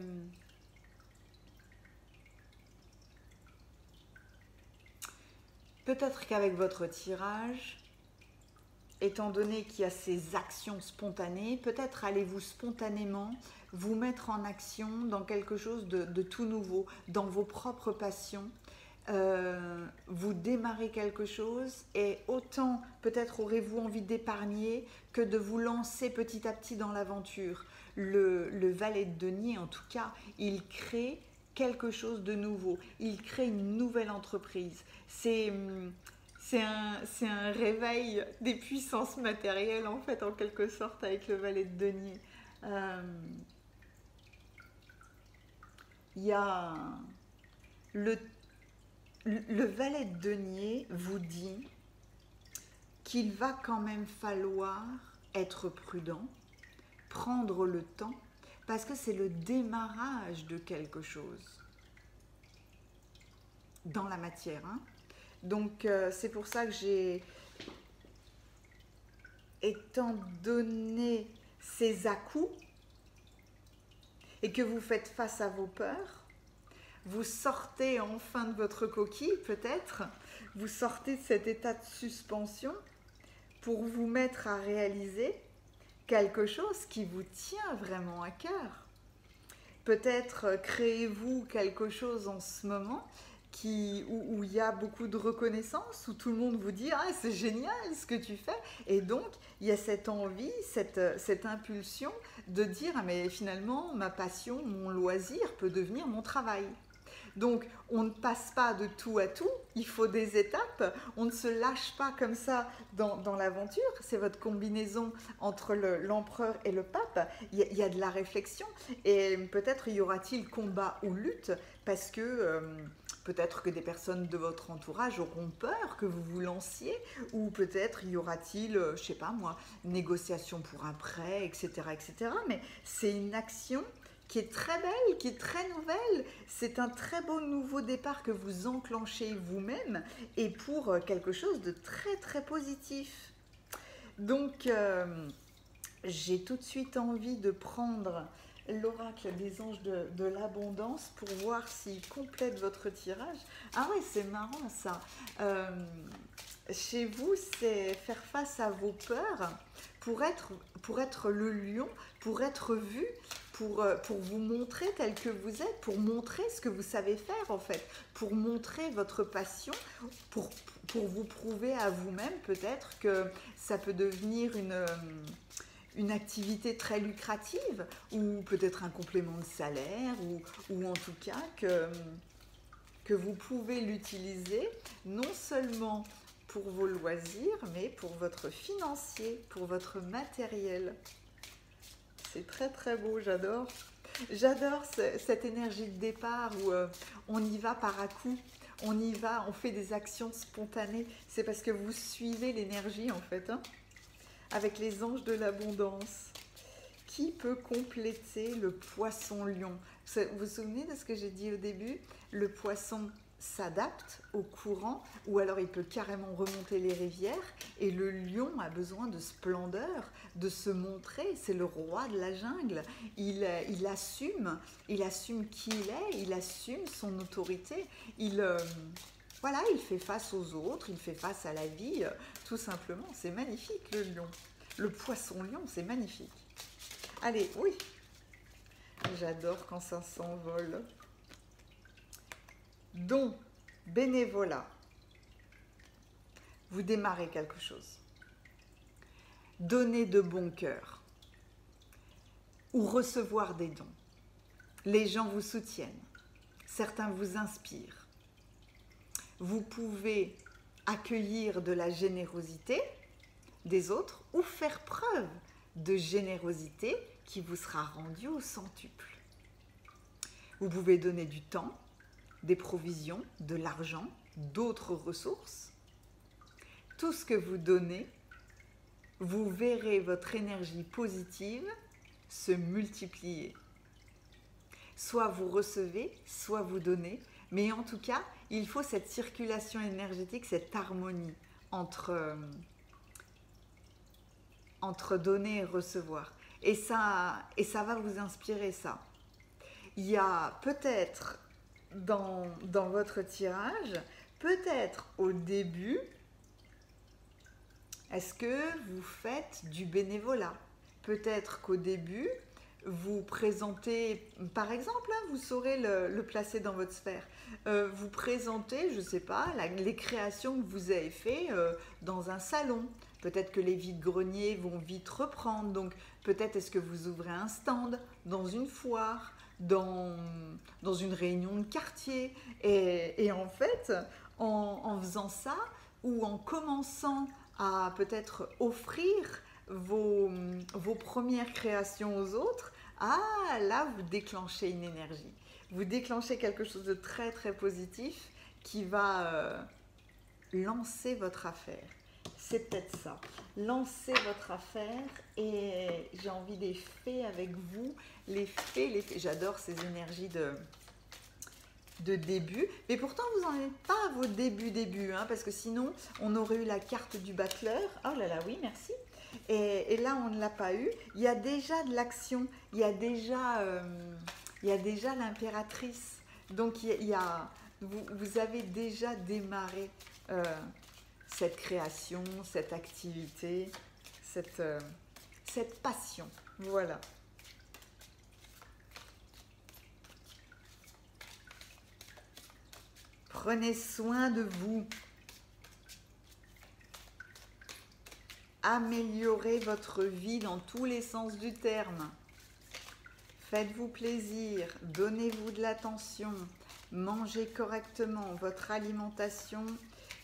Speaker 1: Peut-être qu'avec votre tirage, étant donné qu'il y a ces actions spontanées, peut-être allez-vous spontanément vous mettre en action dans quelque chose de tout nouveau, dans vos propres passions. Vous démarrez quelque chose et autant peut-être aurez-vous envie d'épargner que de vous lancer petit à petit dans l'aventure. Le valet de denier, en tout cas, il crée quelque chose de nouveau, il crée une nouvelle entreprise. C'est un réveil des puissances matérielles, en fait, en quelque sorte, avec le valet de denier. Il y a le valet de denier vous dit qu'il va quand même falloir être prudent, prendre le temps, parce que c'est le démarrage de quelque chose dans la matière. Donc c'est pour ça que j'ai, étant donné ces à-coups et que vous faites face à vos peurs, vous sortez enfin de votre coquille peut-être, vous sortez de cet état de suspension pour vous mettre à réaliser quelque chose qui vous tient vraiment à cœur. Peut-être créez-vous quelque chose en ce moment où il y a beaucoup de reconnaissance, où tout le monde vous dit « Ah, c'est génial ce que tu fais !» Et donc, il y a cette envie, cette impulsion de dire « Ah, mais finalement, ma passion, mon loisir peut devenir mon travail. » Donc, on ne passe pas de tout à tout, il faut des étapes, on ne se lâche pas comme ça dans l'aventure, c'est votre combinaison entre l'empereur et le pape, il y a de la réflexion, et peut-être y aura-t-il combat ou lutte, parce que peut-être que des personnes de votre entourage auront peur que vous vous lanciez, ou peut-être y aura-t-il, je sais pas moi, négociation pour un prêt, etc., etc., mais c'est une action qui est très belle, qui est très nouvelle. C'est un très beau nouveau départ que vous enclenchez vous-même et pour quelque chose de très très positif. Donc, j'ai tout de suite envie de prendre l'oracle des anges de l'abondance pour voir s'il complète votre tirage. Ah ouais, c'est marrant ça. Chez vous, c'est faire face à vos peurs pour être le lion, pour être vu, pour vous montrer tel que vous êtes, pour montrer ce que vous savez faire en fait, pour montrer votre passion, pour vous prouver à vous-même peut-être que ça peut devenir une activité très lucrative ou peut-être un complément de salaire ou en tout cas que vous pouvez l'utiliser non seulement pour vos loisirs, mais pour votre financier, pour votre matériel. C'est très très beau, j'adore. J'adore cette énergie de départ où on y va par à-coups, on y va, on fait des actions spontanées. C'est parce que vous suivez l'énergie en fait, avec les anges de l'abondance. Qui peut compléter le poisson lion? Vous vous souvenez de ce que j'ai dit au début? Le poisson s'adapte au courant, ou alors il peut carrément remonter les rivières, et le lion a besoin de splendeur, de se montrer, c'est le roi de la jungle, il assume qui il est, il assume son autorité, voilà, il fait face aux autres, il fait face à la vie, tout simplement, c'est magnifique le lion. Le poisson lion, c'est magnifique. Allez, oui, j'adore quand ça s'envole. Don, bénévolat. Vous démarrez quelque chose. Donner de bon cœur. Ou recevoir des dons. Les gens vous soutiennent. Certains vous inspirent. Vous pouvez accueillir de la générosité des autres ou faire preuve de générosité qui vous sera rendue au centuple. Vous pouvez donner du temps, des provisions, de l'argent, d'autres ressources. Tout ce que vous donnez, vous verrez votre énergie positive se multiplier. Soit vous recevez, soit vous donnez, mais en tout cas, il faut cette circulation énergétique, cette harmonie entre donner et recevoir. Et ça va vous inspirer ça. Il y a peut-être dans votre tirage, peut-être au début, est-ce que vous faites du bénévolat? Peut-être qu'au début, vous présentez, par exemple, hein, vous saurez le placer dans votre sphère, vous présentez, je ne sais pas, les créations que vous avez faites dans un salon. Peut-être que les vides-greniers vont vite reprendre, donc peut-être est-ce que vous ouvrez un stand dans une foire, dans une réunion de quartier, et en fait, en faisant ça, ou en commençant à peut-être offrir vos premières créations aux autres, ah là vous déclenchez une énergie, vous déclenchez quelque chose de très très positif qui va lancer votre affaire. C'est peut-être ça, lancer votre affaire, et j'ai envie des fées avec vous, les fées, j'adore ces énergies de début, mais pourtant vous n'en êtes pas à vos débuts, hein, parce que sinon on aurait eu la carte du battleur. Oh là là, oui, merci. Et là on ne l'a pas eu. Il y a déjà de l'action, il y a déjà l'impératrice, donc vous avez déjà démarré cette création, cette activité, cette passion, voilà. Prenez soin de vous. Améliorez votre vie dans tous les sens du terme. Faites-vous plaisir, donnez-vous de l'attention, mangez correctement. Votre alimentation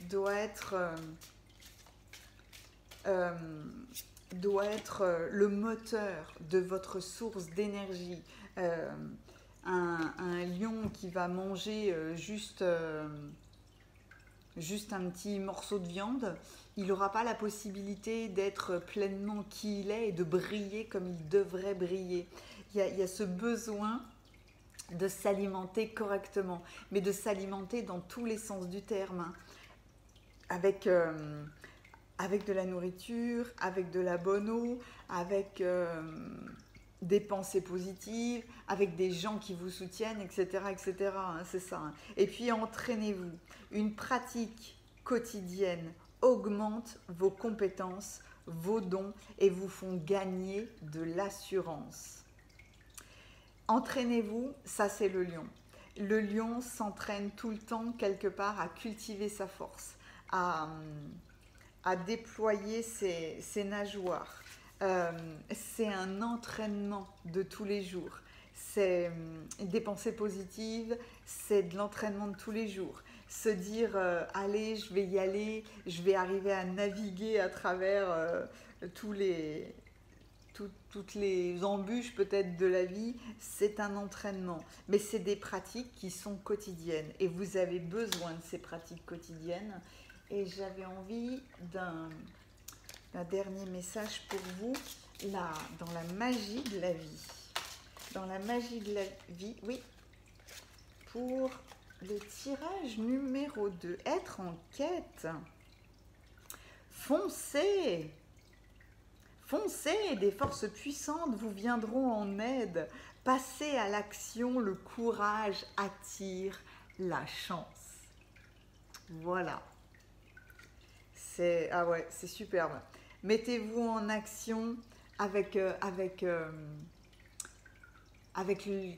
Speaker 1: doit être le moteur de votre source d'énergie. Un lion qui va manger juste un petit morceau de viande, il n'aura pas la possibilité d'être pleinement qui il est et de briller comme il devrait briller. Il y a ce besoin de s'alimenter correctement, mais de s'alimenter dans tous les sens du terme, hein. Avec de la nourriture, avec de la bonne eau, avec des pensées positives, avec des gens qui vous soutiennent, etc. etc. hein, c'est ça. Hein. Et puis entraînez-vous. Une pratique quotidienne augmente vos compétences, vos dons, et vous font gagner de l'assurance. Entraînez-vous, ça c'est le lion. Le lion s'entraîne tout le temps quelque part à cultiver sa force, à déployer ses nageoires. C'est un entraînement de tous les jours. C'est des pensées positives, c'est de l'entraînement de tous les jours. Se dire, allez, je vais y aller, je vais arriver à naviguer à travers toutes les embûches peut-être de la vie, c'est un entraînement. Mais c'est des pratiques qui sont quotidiennes, et vous avez besoin de ces pratiques quotidiennes. Et j'avais envie d'un dernier message pour vous, là, dans la magie de la vie. Dans la magie de la vie, oui, pour le tirage numéro 2, être en quête. Foncez! Foncez! Des forces puissantes vous viendront en aide. Passez à l'action, le courage attire la chance. Voilà. Ah ouais, c'est superbe. Mettez-vous en action avec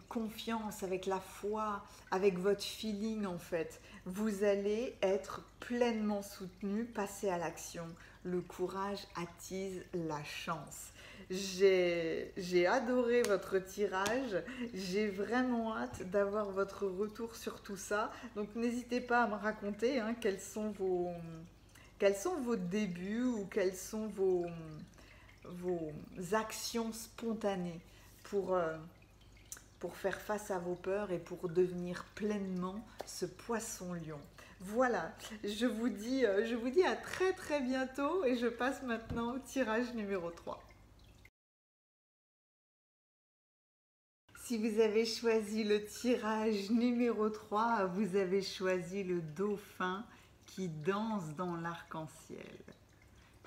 Speaker 1: confiance, avec la foi, avec votre feeling en fait. Vous allez être pleinement soutenu, passez à l'action. Le courage attise la chance. J'ai adoré votre tirage, j'ai vraiment hâte d'avoir votre retour sur tout ça. Donc n'hésitez pas à me raconter quels sont vos débuts ou quelles sont vos actions spontanées pour faire face à vos peurs et pour devenir pleinement ce poisson lion. Voilà, je vous dis à très très bientôt et je passe maintenant au tirage numéro 3. Si vous avez choisi le tirage numéro 3, vous avez choisi le dauphin qui danse dans l'arc-en-ciel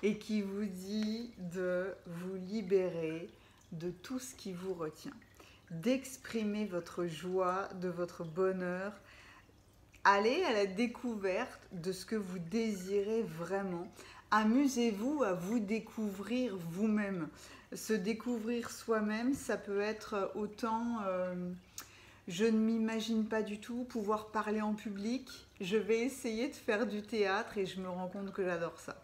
Speaker 1: et qui vous dit de vous libérer de tout ce qui vous retient, d'exprimer votre joie, de votre bonheur. Allez à la découverte de ce que vous désirez vraiment. Amusez-vous à vous découvrir vous-même. Se découvrir soi-même, ça peut être autant je ne m'imagine pas du tout pouvoir parler en public. Je vais essayer de faire du théâtre et je me rends compte que j'adore ça.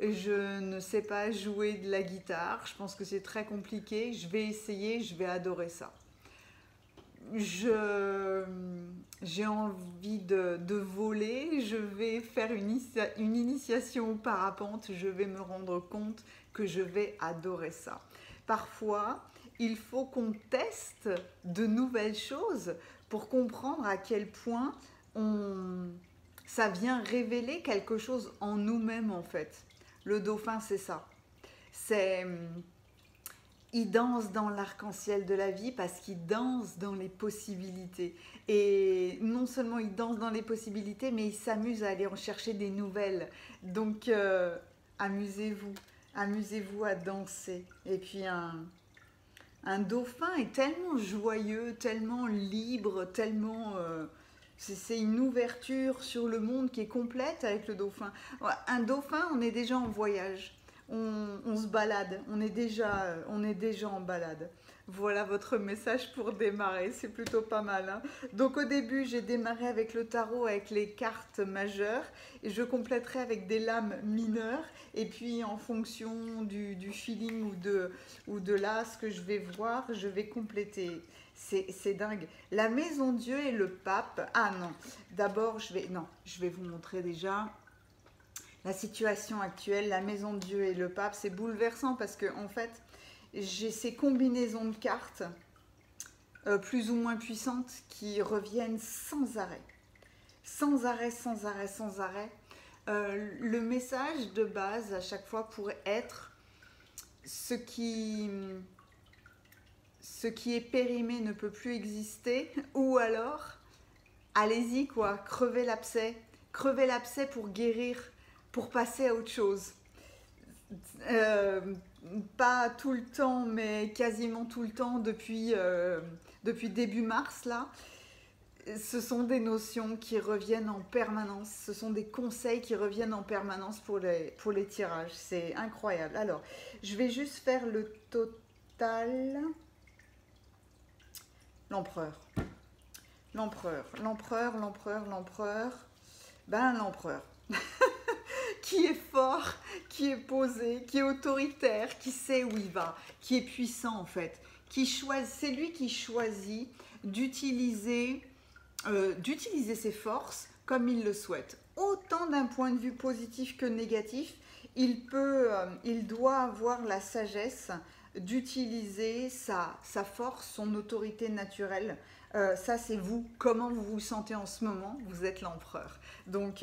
Speaker 1: Je ne sais pas jouer de la guitare, je pense que c'est très compliqué. Je vais essayer, je vais adorer ça. J'ai envie de voler, je vais faire une initiation au parapente, je vais me rendre compte que je vais adorer ça. Parfois, il faut qu'on teste de nouvelles choses pour comprendre à quel point ça vient révéler quelque chose en nous-mêmes en fait. Le dauphin, c'est ça. Il danse dans l'arc-en-ciel de la vie parce qu'il danse dans les possibilités. Et non seulement il danse dans les possibilités, mais il s'amuse à aller en chercher des nouvelles. Donc, amusez-vous. Amusez-vous à danser. Et puis, un dauphin est tellement joyeux, tellement libre, tellement... c'est une ouverture sur le monde qui est complète avec le dauphin. Un dauphin, on est déjà en voyage. On se balade, on est déjà en balade. Voilà votre message pour démarrer, c'est plutôt pas mal. Hein. Donc au début, j'ai démarré avec le tarot, avec les cartes majeures, et je compléterai avec des lames mineures, et puis en fonction du feeling ou de l'as que je vais voir, je vais compléter. C'est dingue. La maison Dieu et le pape. Ah non, d'abord je vais vous montrer déjà... La situation actuelle, la maison de Dieu et le pape, c'est bouleversant parce que en fait, j'ai ces combinaisons de cartes plus ou moins puissantes qui reviennent sans arrêt. Sans arrêt, sans arrêt, sans arrêt. Le message de base à chaque fois pourrait être ce qui est périmé ne peut plus exister, ou alors allez-y quoi, crevez l'abcès pour guérir, pour passer à autre chose. Pas tout le temps, mais quasiment tout le temps depuis début mars, là. Ce sont des notions qui reviennent en permanence, ce sont des conseils qui reviennent en permanence pour les tirages. C'est incroyable. Alors, je vais juste faire le total. L'empereur. L'empereur. Ben, l'empereur. Qui est fort, qui est posé, qui est autoritaire, qui sait où il va, qui est puissant en fait, c'est lui qui choisit d'utiliser ses forces comme il le souhaite. Autant d'un point de vue positif que négatif, il doit avoir la sagesse d'utiliser sa force, son autorité naturelle. Ça c'est vous, comment vous vous sentez en ce moment, vous êtes l'empereur. Donc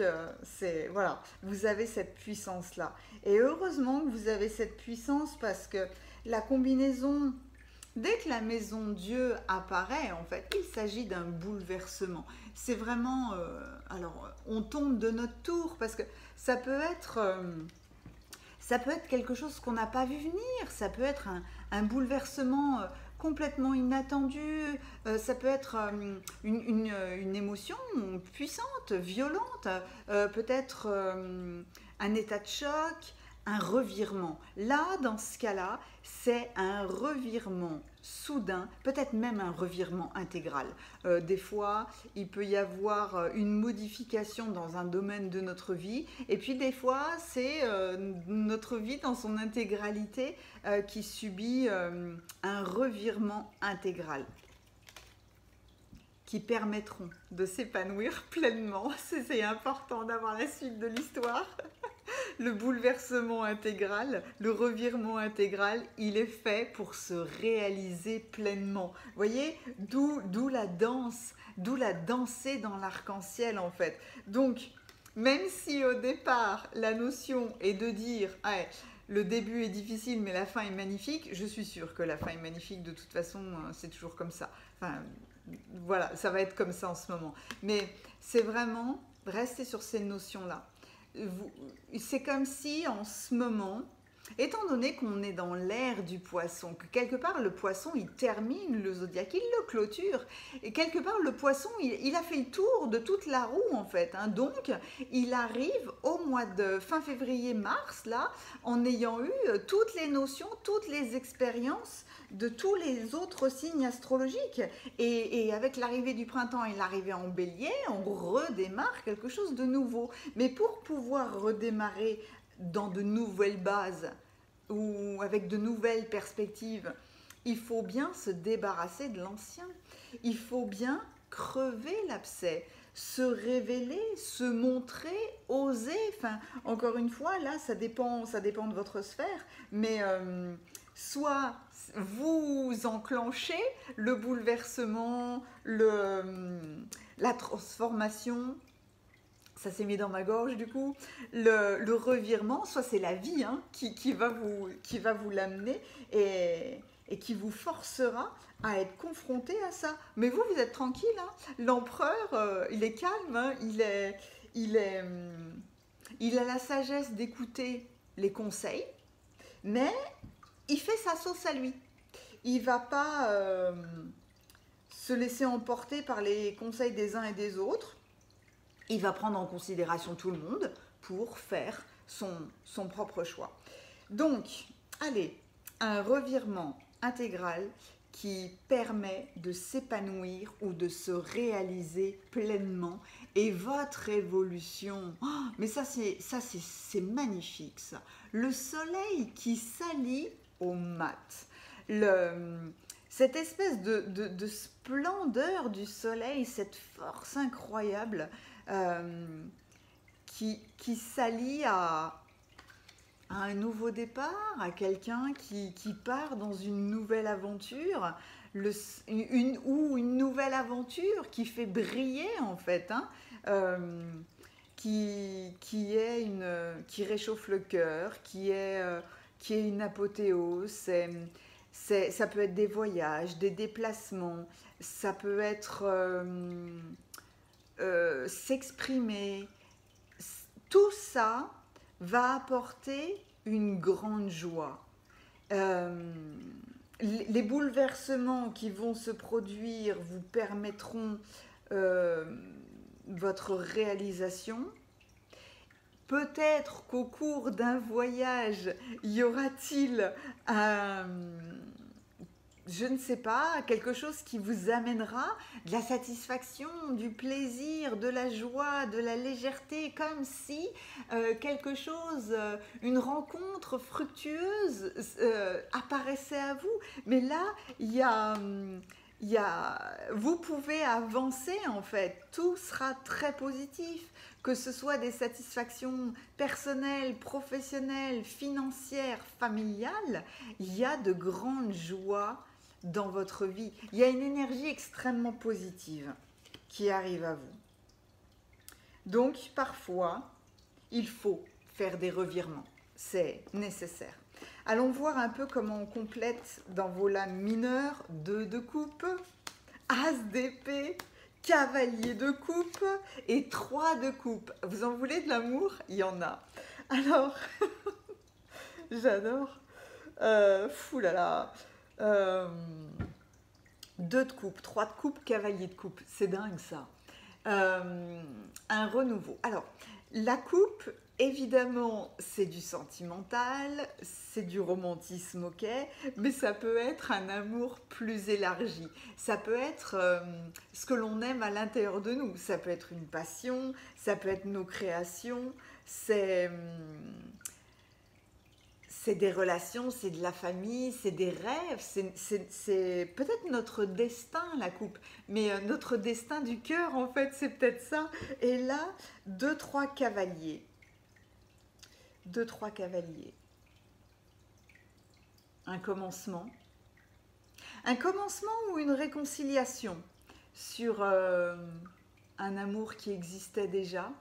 Speaker 1: voilà, vous avez cette puissance là. Et heureusement que vous avez cette puissance parce que la combinaison Dès que la maison Dieu apparaît, en fait, il s'agit d'un bouleversement. C'est vraiment... alors, on tombe de notre tour parce que ça peut être... ça peut être quelque chose qu'on n'a pas vu venir, ça peut être un bouleversement complètement inattendu, ça peut être une émotion puissante, violente, peut-être un état de choc, un revirement. Là, dans ce cas-là, c'est un revirement soudain, peut-être même un revirement intégral. Des fois, il peut y avoir une modification dans un domaine de notre vie, et puis des fois, c'est notre vie dans son intégralité qui subit un revirement intégral, qui permettront de s'épanouir pleinement. C'est important d'avoir la suite de l'histoire. Le bouleversement intégral, le revirement intégral, il est fait pour se réaliser pleinement. Vous voyez, d'où la danse, d'où la danser dans l'arc-en-ciel en fait. Donc, même si au départ, la notion est de dire ouais, le début est difficile mais la fin est magnifique, je suis sûre que la fin est magnifique, de toute façon, c'est toujours comme ça. Enfin, voilà, ça va être comme ça en ce moment. Mais c'est vraiment rester sur ces notions-là. C'est comme si en ce moment, étant donné qu'on est dans l'ère du poisson, que quelque part le poisson il termine le zodiaque, il le clôture, et quelque part le poisson il a fait le tour de toute la roue en fait, hein. Donc il arrive au mois de fin février-mars là, en ayant eu toutes les notions, toutes les expériences de tous les autres signes astrologiques, et avec l'arrivée du printemps et l'arrivée en bélier, on redémarre quelque chose de nouveau. Mais pour pouvoir redémarrer dans de nouvelles bases ou avec de nouvelles perspectives, il faut bien se débarrasser de l'ancien, il faut bien crever l'abcès, se révéler, se montrer, oser. Enfin, encore une fois, là, ça dépend de votre sphère, mais soit vous enclenchez le bouleversement, la transformation, ça s'est mis dans ma gorge du coup, le revirement, soit c'est la vie hein, qui va vous l'amener et qui vous forcera à être confronté à ça. Mais vous êtes tranquille, hein. L'empereur, il est calme, hein. Il a la sagesse d'écouter les conseils, mais il fait sa sauce à lui. Il va pas se laisser emporter par les conseils des uns et des autres. Il va prendre en considération tout le monde pour faire son propre choix. Donc, allez, un revirement intégral qui permet de s'épanouir ou de se réaliser pleinement. Et votre évolution, oh, mais ça c'est magnifique ça. Le soleil qui s'allie au mat. Cette espèce de splendeur du soleil, cette force incroyable qui s'allie à un nouveau départ, à quelqu'un qui part dans une nouvelle aventure, une nouvelle aventure qui fait briller en fait, hein, qui réchauffe le cœur, qui est une apothéose. Ça peut être des voyages, des déplacements, ça peut être s'exprimer. Tout ça va apporter une grande joie. Les bouleversements qui vont se produire vous permettront votre réalisation. Peut-être qu'au cours d'un voyage, y aura-t-il je ne sais pas, quelque chose qui vous amènera de la satisfaction, du plaisir, de la joie, de la légèreté, comme si quelque chose, une rencontre fructueuse apparaissait à vous. Mais là, vous pouvez avancer en fait, tout sera très positif, que ce soit des satisfactions personnelles, professionnelles, financières, familiales, il y a de grandes joies dans votre vie. Il y a une énergie extrêmement positive qui arrive à vous. Donc, parfois, il faut faire des revirements. C'est nécessaire. Allons voir un peu comment on complète dans vos lames mineures. 2 de coupe, As d'épée, cavalier de coupe et 3 de coupe. Vous en voulez de l'amour? Il y en a. Alors, j'adore. Fou là là. 2 de coupe, 3 de coupe, cavalier de coupe. C'est dingue ça. Un renouveau. Alors, la coupe, évidemment, c'est du sentimental, c'est du romantisme, ok, mais ça peut être un amour plus élargi. Ça peut être ce que l'on aime à l'intérieur de nous. Ça peut être une passion, ça peut être nos créations, c'est des relations, c'est de la famille, c'est des rêves, c'est peut-être notre destin, la coupe, mais notre destin du cœur, en fait, c'est peut-être ça. Et là, 2-3 cavaliers. 2-3 cavaliers. Un commencement. Un commencement ou une réconciliation sur un amour qui existait déjà.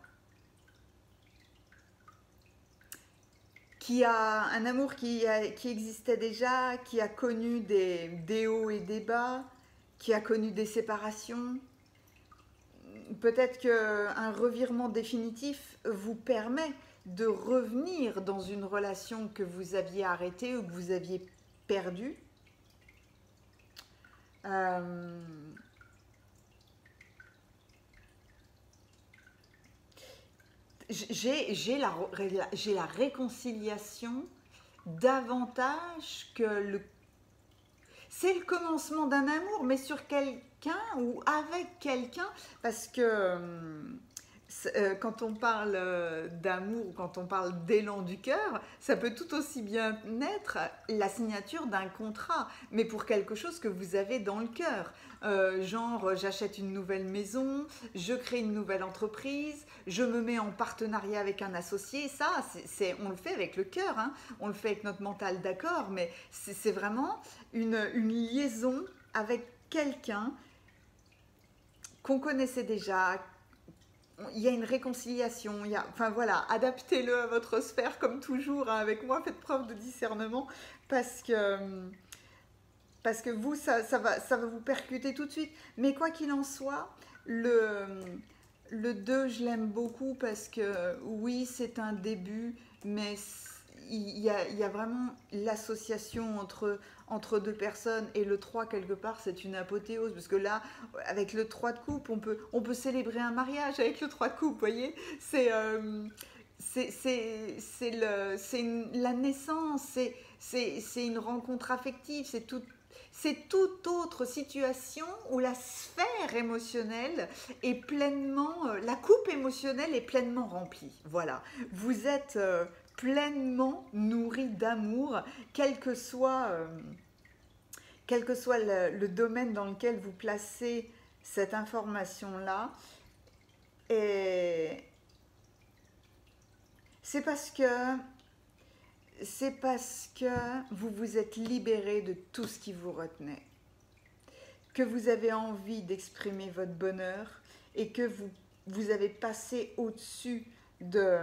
Speaker 1: Qui a un amour qui existait déjà, qui a connu des hauts et des bas, qui a connu des séparations. Peut-être qu'un revirement définitif vous permet de revenir dans une relation que vous aviez arrêtée ou que vous aviez perdue. J'ai la réconciliation davantage que le... C'est le commencement d'un amour, mais sur quelqu'un ou avec quelqu'un, parce que quand on parle d'amour, quand on parle d'élan du cœur, ça peut tout aussi bien être la signature d'un contrat, mais pour quelque chose que vous avez dans le cœur. Genre, j'achète une nouvelle maison, je crée une nouvelle entreprise, je me mets en partenariat avec un associé. Ça, on le fait avec le cœur, hein, on le fait avec notre mental, d'accord, mais c'est vraiment une liaison avec quelqu'un qu'on connaissait déjà. Il y a une réconciliation, enfin voilà, adaptez-le à votre sphère comme toujours, hein, avec moi, faites preuve de discernement parce que vous, ça va vous percuter tout de suite. Mais quoi qu'il en soit, le 2, je l'aime beaucoup parce que oui, c'est un début, mais il y a vraiment l'association entre 2 personnes, et le 3 quelque part c'est une apothéose, parce que là avec le 3 de coupe on peut célébrer un mariage avec le 3 de coupe, vous voyez, c'est la naissance, c'est une rencontre affective, c'est toute autre situation où la sphère émotionnelle est pleinement, la coupe émotionnelle est pleinement remplie. Voilà, vous êtes pleinement nourri d'amour, quel que soit le domaine dans lequel vous placez cette information-là. Et c'est parce que vous vous êtes libéré de tout ce qui vous retenait, que vous avez envie d'exprimer votre bonheur et que vous avez passé au-dessus de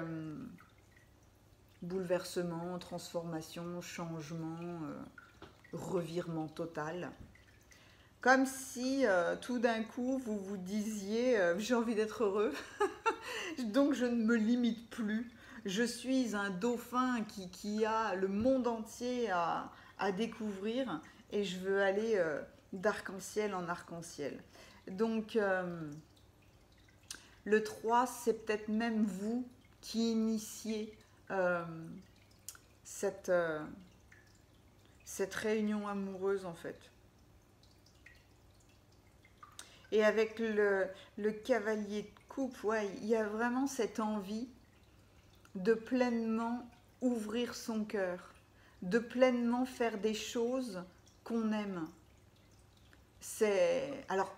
Speaker 1: bouleversement, transformation, changement, revirement total. Comme si tout d'un coup vous vous disiez j'ai envie d'être heureux, donc je ne me limite plus. Je suis un dauphin qui a le monde entier à découvrir, et je veux aller d'arc-en-ciel en arc-en-ciel. Donc le 3, c'est peut-être même vous qui initiez cette réunion amoureuse en fait. Et avec le cavalier de coupe, ouais, il y a vraiment cette envie de pleinement ouvrir son cœur, de pleinement faire des choses qu'on aime. Alors,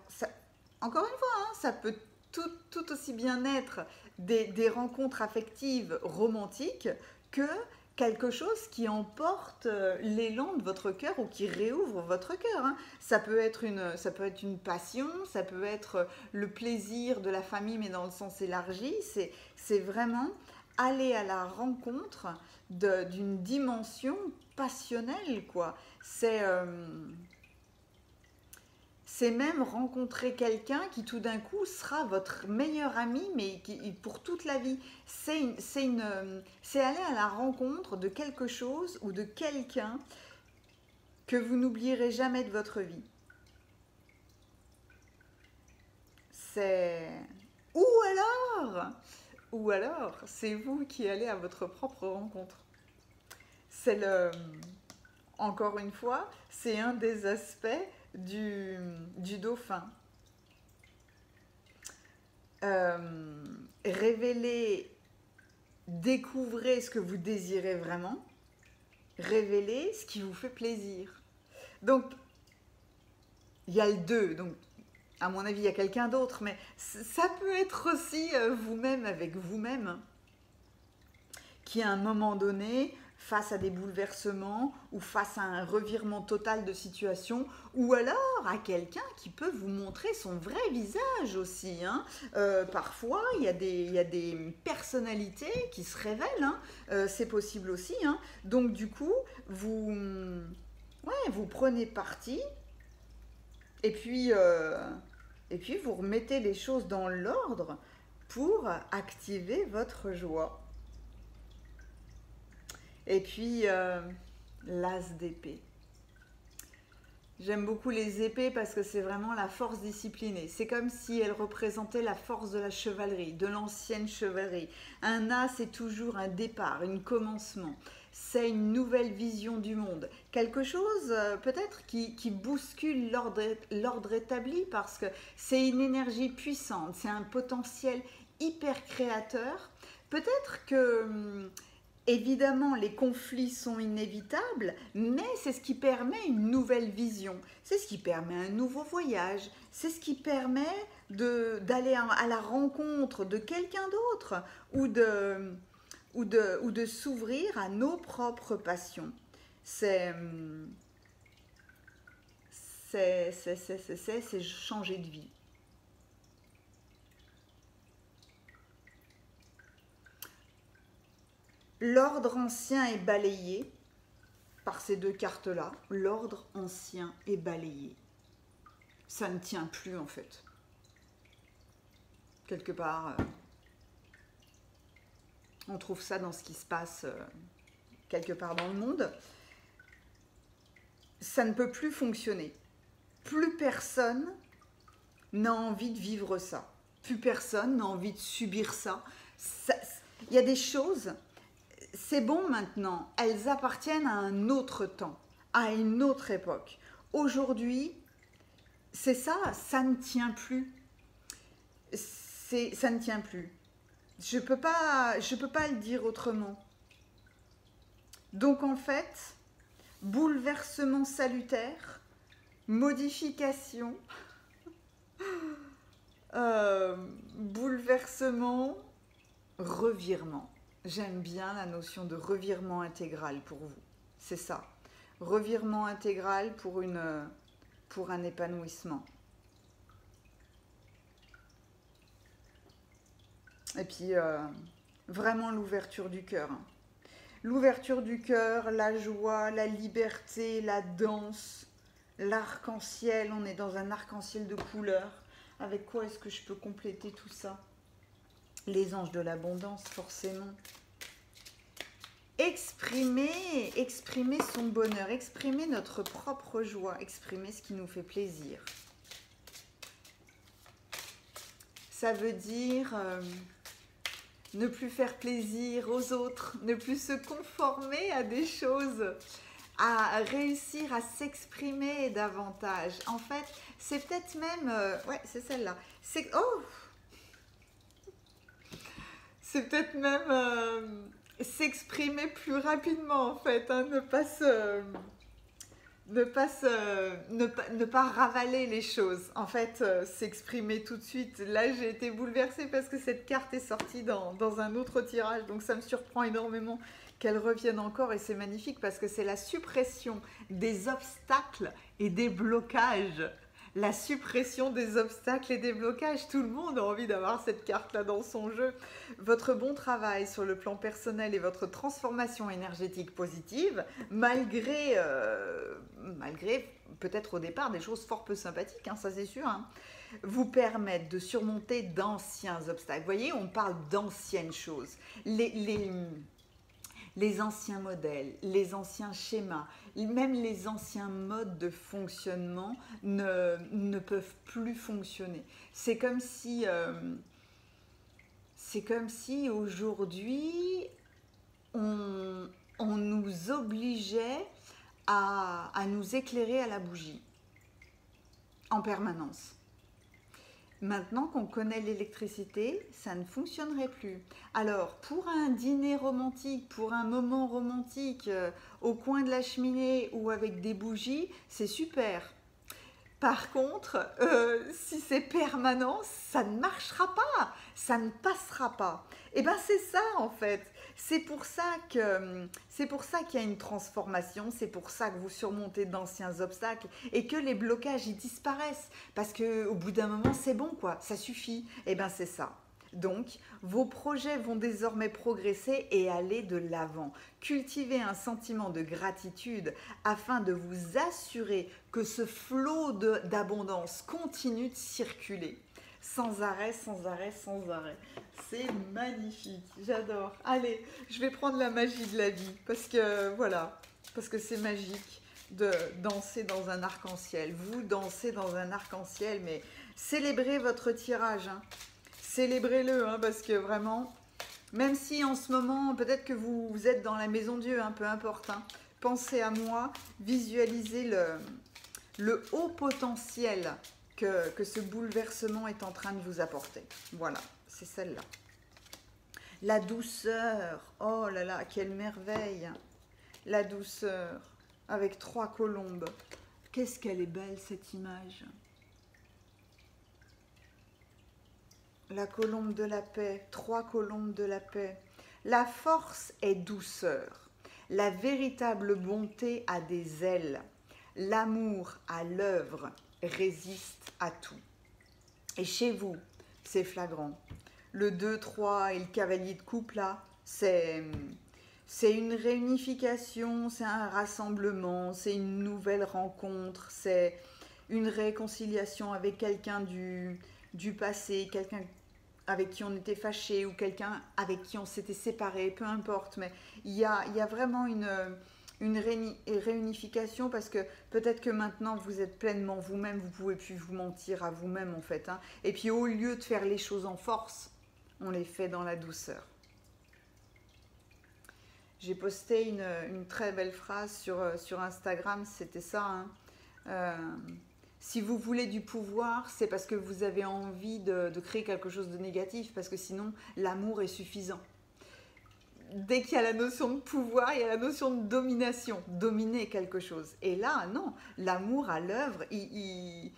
Speaker 1: encore une fois, hein, ça peut tout aussi bien être des rencontres affectives romantiques que quelque chose qui emporte l'élan de votre cœur ou qui réouvre votre cœur, hein. Ça peut être une passion, ça peut être le plaisir de la famille, mais dans le sens élargi. C'est vraiment aller à la rencontre d'une dimension passionnelle, quoi. C'est même rencontrer quelqu'un qui tout d'un coup sera votre meilleur ami, mais pour toute la vie. C'est aller à la rencontre de quelque chose ou de quelqu'un que vous n'oublierez jamais de votre vie. C'est... Ou alors, c'est vous qui allez à votre propre rencontre. Encore une fois, c'est un des aspects du dauphin. Révélez, découvrez ce que vous désirez vraiment, révélez ce qui vous fait plaisir. Donc, il y a le 2, donc à mon avis, il y a quelqu'un d'autre, mais ça peut être aussi vous-même avec vous-même, qui à un moment donné, face à des bouleversements ou face à un revirement total de situation, ou alors à quelqu'un qui peut vous montrer son vrai visage aussi. Hein. Parfois, il y a des personnalités qui se révèlent, hein. C'est possible aussi. Hein. Donc du coup, vous prenez parti, et puis vous remettez les choses dans l'ordre pour activer votre joie. Et puis, l'as d'épée. J'aime beaucoup les épées parce que c'est vraiment la force disciplinée. C'est comme si elles représentaient la force de la chevalerie, de l'ancienne chevalerie. Un as, c'est toujours un départ, un commencement. C'est une nouvelle vision du monde. Quelque chose peut-être qui bouscule l'ordre établi parce que c'est une énergie puissante, c'est un potentiel hyper créateur. Peut-être que... Évidemment, les conflits sont inévitables, mais c'est ce qui permet une nouvelle vision, c'est ce qui permet un nouveau voyage, c'est ce qui permet d'aller à la rencontre de quelqu'un d'autre ou de s'ouvrir à nos propres passions. C'est changer de vie. L'ordre ancien est balayé par ces deux cartes-là. L'ordre ancien est balayé. Ça ne tient plus en fait. Quelque part, on trouve ça dans ce qui se passe quelque part dans le monde. Ça ne peut plus fonctionner. Plus personne n'a envie de vivre ça. Plus personne n'a envie de subir ça. Il y a des choses... C'est bon maintenant, elles appartiennent à un autre temps, à une autre époque. Aujourd'hui, c'est ça, ça ne tient plus. Ça ne tient plus. Je peux pas le dire autrement. Donc en fait, bouleversement salutaire, modification, bouleversement, revirement. J'aime bien la notion de revirement intégral pour vous. C'est ça. Revirement intégral pour un épanouissement. Et puis, vraiment l'ouverture du cœur. L'ouverture du cœur, la joie, la liberté, la danse, l'arc-en-ciel. On est dans un arc-en-ciel de couleurs. Avec quoi est-ce que je peux compléter tout ça ? Les anges de l'abondance, forcément. Exprimer son bonheur, exprimer notre propre joie, exprimer ce qui nous fait plaisir. Ça veut dire ne plus faire plaisir aux autres, ne plus se conformer à des choses, à réussir à s'exprimer davantage. En fait, c'est peut-être même... ouais, c'est celle-là. C'est peut-être même s'exprimer plus rapidement en fait, hein, ne pas ravaler les choses. En fait, s'exprimer tout de suite. Là, j'ai été bouleversée parce que cette carte est sortie dans un autre tirage, donc ça me surprend énormément qu'elle revienne encore et c'est magnifique parce que c'est la suppression des obstacles et des blocages. La suppression des obstacles et des blocages. Tout le monde a envie d'avoir cette carte-là dans son jeu. Votre bon travail sur le plan personnel et votre transformation énergétique positive, malgré peut-être au départ des choses fort peu sympathiques, hein, ça c'est sûr, hein, vous permettent de surmonter d'anciens obstacles. Vous voyez, on parle d'anciennes choses. Les anciens modèles, les anciens schémas, même les anciens modes de fonctionnement ne peuvent plus fonctionner. C'est comme si aujourd'hui, on nous obligeait à nous éclairer à la bougie en permanence. Maintenant qu'on connaît l'électricité, ça ne fonctionnerait plus. Alors, pour un dîner romantique, pour un moment romantique au coin de la cheminée ou avec des bougies, c'est super. Par contre, si c'est permanent, ça ne marchera pas, ça ne passera pas. Et bien c'est ça en fait. C'est pour ça qu'il y a une transformation, c'est pour ça que vous surmontez d'anciens obstacles et que les blocages ils disparaissent. Parce qu'au bout d'un moment, c'est bon quoi, ça suffit. Et bien c'est ça. Donc, vos projets vont désormais progresser et aller de l'avant. Cultivez un sentiment de gratitude afin de vous assurer que ce flot d'abondance continue de circuler. Sans arrêt, sans arrêt, sans arrêt. C'est magnifique, j'adore. Allez, je vais prendre la magie de la vie parce que voilà, parce que c'est magique de danser dans un arc-en-ciel. Vous dansez dans un arc-en-ciel, mais célébrez votre tirage, hein. Célébrez-le, hein, parce que vraiment, même si en ce moment, peut-être que vous êtes dans la maison Dieu, hein, peu importe, hein, pensez à moi, visualisez le haut potentiel que ce bouleversement est en train de vous apporter. Voilà, c'est celle-là. La douceur, oh là là, quelle merveille! La douceur, avec 3 colombes. Qu'est-ce qu'elle est belle cette image! La colombe de la paix, 3 colombes de la paix. La force est douceur. La véritable bonté a des ailes. L'amour à l'œuvre résiste à tout. Et chez vous, c'est flagrant. Le 2, 3 et le cavalier de coupe, là, c'est une réunification, c'est un rassemblement, c'est une nouvelle rencontre, c'est une réconciliation avec quelqu'un du passé, quelqu'un avec qui on était fâché ou quelqu'un avec qui on s'était séparé, peu importe, mais il y a vraiment une réunification parce que peut-être que maintenant vous êtes pleinement vous-même, vous ne pouvez plus vous mentir à vous-même en fait, hein. Et puis au lieu de faire les choses en force, on les fait dans la douceur. J'ai posté une très belle phrase sur Instagram, c'était ça, hein. Si vous voulez du pouvoir, c'est parce que vous avez envie de créer quelque chose de négatif, parce que sinon, l'amour est suffisant. Dès qu'il y a la notion de pouvoir, il y a la notion de domination, dominer quelque chose. Et là, non, l'amour à l'œuvre, il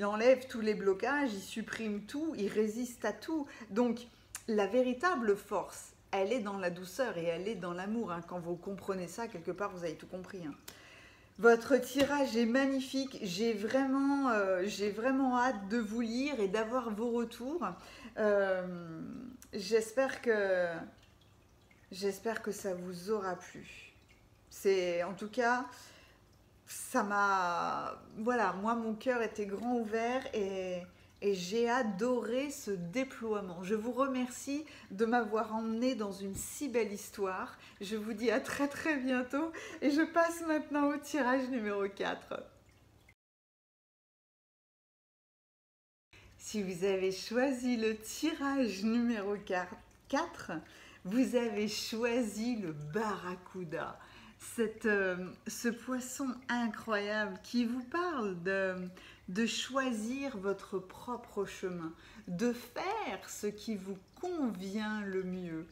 Speaker 1: enlève tous les blocages, il supprime tout, il résiste à tout. Donc, la véritable force, elle est dans la douceur et elle est dans l'amour, hein. Quand vous comprenez ça, quelque part, vous avez tout compris, hein. Votre tirage est magnifique, j'ai vraiment hâte de vous lire et d'avoir vos retours. J'espère que ça vous aura plu. En tout cas, ça m'a... Voilà, moi mon cœur était grand ouvert et j'ai adoré ce déploiement. Je vous remercie de m'avoir emmené dans une si belle histoire. Je vous dis à très très bientôt et je passe maintenant au tirage numéro 4. Si vous avez choisi le tirage numéro 4, vous avez choisi le barracuda. Ce poisson incroyable qui vous parle de choisir votre propre chemin, de faire ce qui vous convient le mieux.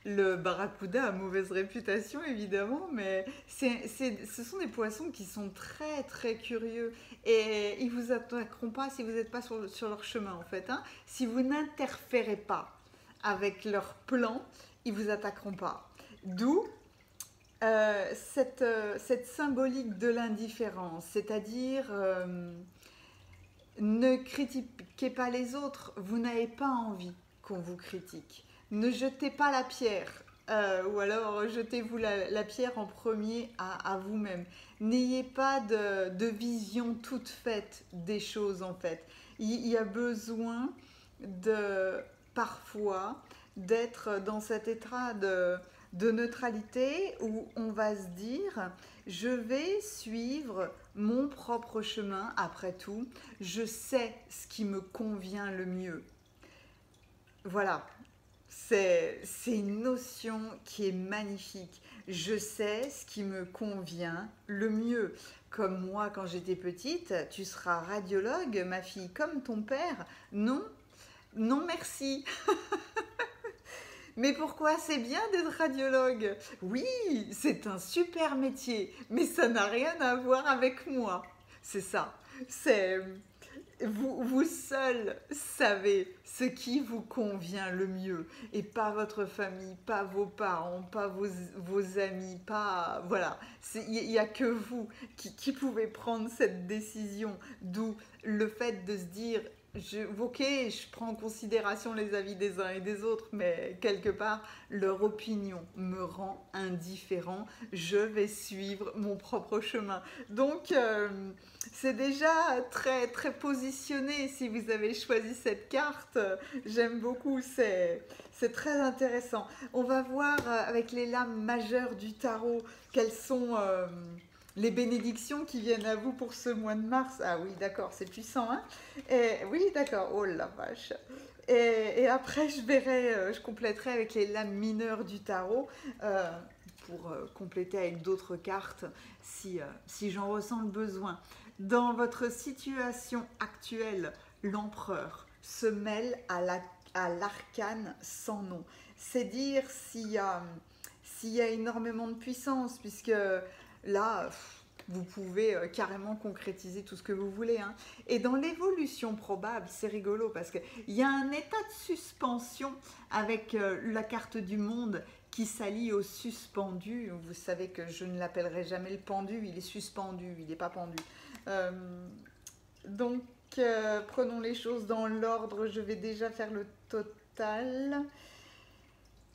Speaker 1: Le barracuda a mauvaise réputation évidemment, mais ce sont des poissons qui sont très très curieux et ils ne vous attaqueront pas si vous n'êtes pas sur leur chemin en fait, hein. Si vous n'interférez pas avec leur plan, ils ne vous attaqueront pas. D'où cette symbolique de l'indifférence, c'est-à-dire Ne critiquez pas les autres, vous n'avez pas envie qu'on vous critique. Ne jetez pas la pierre, ou alors jetez-vous la pierre en premier à vous-même. N'ayez pas de vision toute faite des choses en fait. Il y a besoin parfois d'être dans cet état de neutralité où on va se dire je vais suivre mon propre chemin après tout, je sais ce qui me convient le mieux. Voilà, c'est une notion qui est magnifique. Je sais ce qui me convient le mieux. Comme moi quand j'étais petite, tu seras radiologue, ma fille, comme ton père. Non, non merci. Mais pourquoi c'est bien d'être radiologue? Oui, c'est un super métier, mais ça n'a rien à voir avec moi. C'est ça. C'est vous seul savez ce qui vous convient le mieux et pas votre famille, pas vos parents, pas vos amis, pas voilà. Il n'y a que vous qui pouvez prendre cette décision. D'où le fait de se dire ok, je prends en considération les avis des uns et des autres, mais quelque part, leur opinion me rend indifférent. Je vais suivre mon propre chemin. Donc, c'est déjà très, très positionné si vous avez choisi cette carte. J'aime beaucoup, c'est très intéressant. On va voir avec les lames majeures du tarot quelles sont... les bénédictions qui viennent à vous pour ce mois de mars. Ah oui, d'accord, c'est puissant, hein? Et, oui, d'accord, oh la vache. Et après, je compléterai avec les lames mineures du tarot pour compléter avec d'autres cartes si j'en ressens le besoin. Dans votre situation actuelle, l'empereur se mêle à l'arcane sans nom. C'est dire s'il y a énormément de puissance, puisque là, vous pouvez carrément concrétiser tout ce que vous voulez. Hein. Et dans l'évolution probable, c'est rigolo parce qu'il y a un état de suspension avec la carte du monde qui s'allie au suspendu. Vous savez que je ne l'appellerai jamais le pendu, il est suspendu, il n'est pas pendu. Donc, prenons les choses dans l'ordre. Je vais déjà faire le total.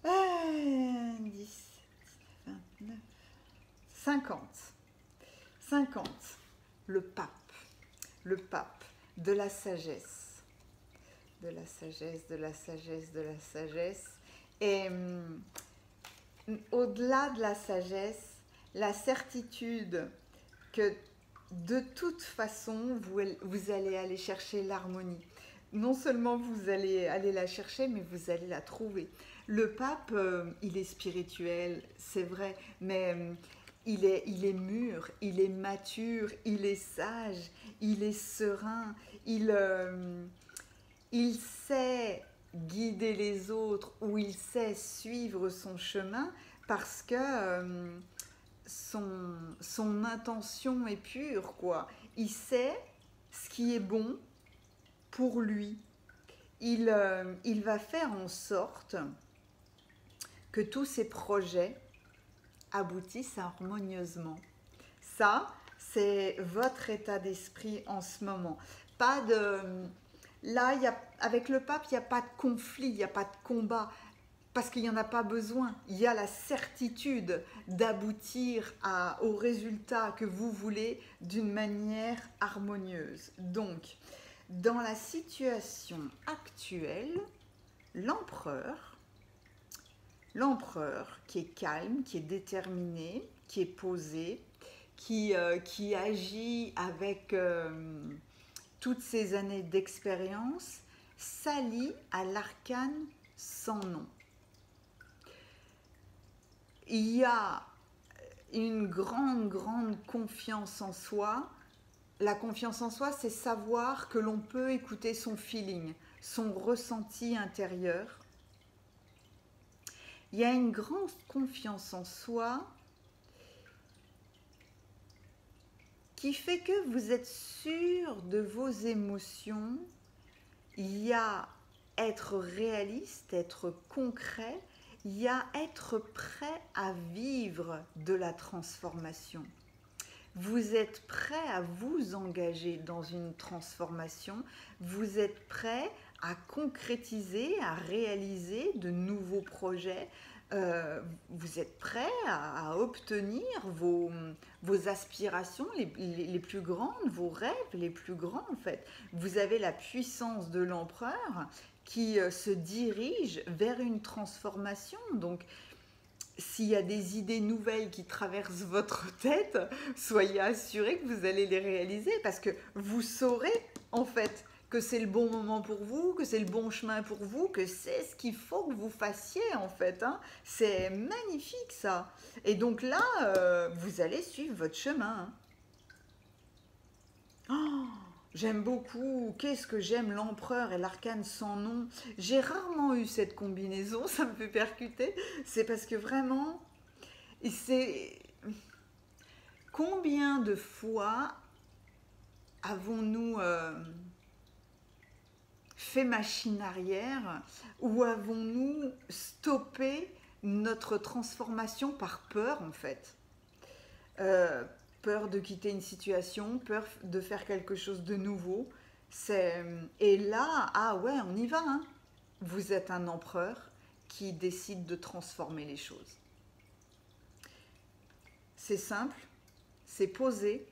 Speaker 1: 10, 29, 50. 50. Le pape de la sagesse. De la sagesse, de la sagesse, de la sagesse. Et au-delà de la sagesse, la certitude que de toute façon, vous allez aller chercher l'harmonie. Non seulement vous allez aller la chercher, mais vous allez la trouver. Le pape, il est spirituel, c'est vrai, mais il est mûr, il est mature, il est sage, il est serein, il sait guider les autres ou il sait suivre son chemin parce que son intention est pure, quoi. Il sait ce qui est bon pour lui. Il va faire en sorte que tous ses projets aboutissent harmonieusement. Ça, c'est votre état d'esprit en ce moment. Pas de... Là, avec le pape, il n'y a pas de conflit, il n'y a pas de combat. Parce qu'il n'y en a pas besoin. Il y a la certitude d'aboutir au résultat que vous voulez d'une manière harmonieuse. Donc, dans la situation actuelle, l'empereur qui est calme, qui est déterminé, qui est posé, qui agit avec toutes ces années d'expérience, s'allie à l'arcane sans nom. Il y a une grande, grande confiance en soi. La confiance en soi, c'est savoir que l'on peut écouter son feeling, son ressenti intérieur. Il y a une grande confiance en soi qui fait que vous êtes sûr de vos émotions. Il y a être réaliste, être concret. Il y a être prêt à vivre de la transformation. Vous êtes prêt à vous engager dans une transformation, vous êtes prêt à concrétiser, à réaliser de nouveaux projets, vous êtes prêt à obtenir vos aspirations les plus grandes, vos rêves les plus grands en fait. Vous avez la puissance de l'empereur qui se dirige vers une transformation. Donc, s'il y a des idées nouvelles qui traversent votre tête, soyez assurés que vous allez les réaliser parce que vous saurez en fait que c'est le bon moment pour vous, que c'est le bon chemin pour vous, que c'est ce qu'il faut que vous fassiez en fait. Hein. C'est magnifique ça. Et donc là, vous allez suivre votre chemin. Hein. Oh, j'aime beaucoup. Qu'est-ce que j'aime l'empereur et l'arcane sans nom. J'ai rarement eu cette combinaison, ça me fait percuter. C'est parce que vraiment, c'est... Combien de fois avons-nous fait machine arrière ou avons-nous stoppé notre transformation par peur en fait peur de quitter une situation, peur de faire quelque chose de nouveau. Et là, ah ouais, on y va. Hein. Vous êtes un empereur qui décide de transformer les choses. C'est simple, c'est posé,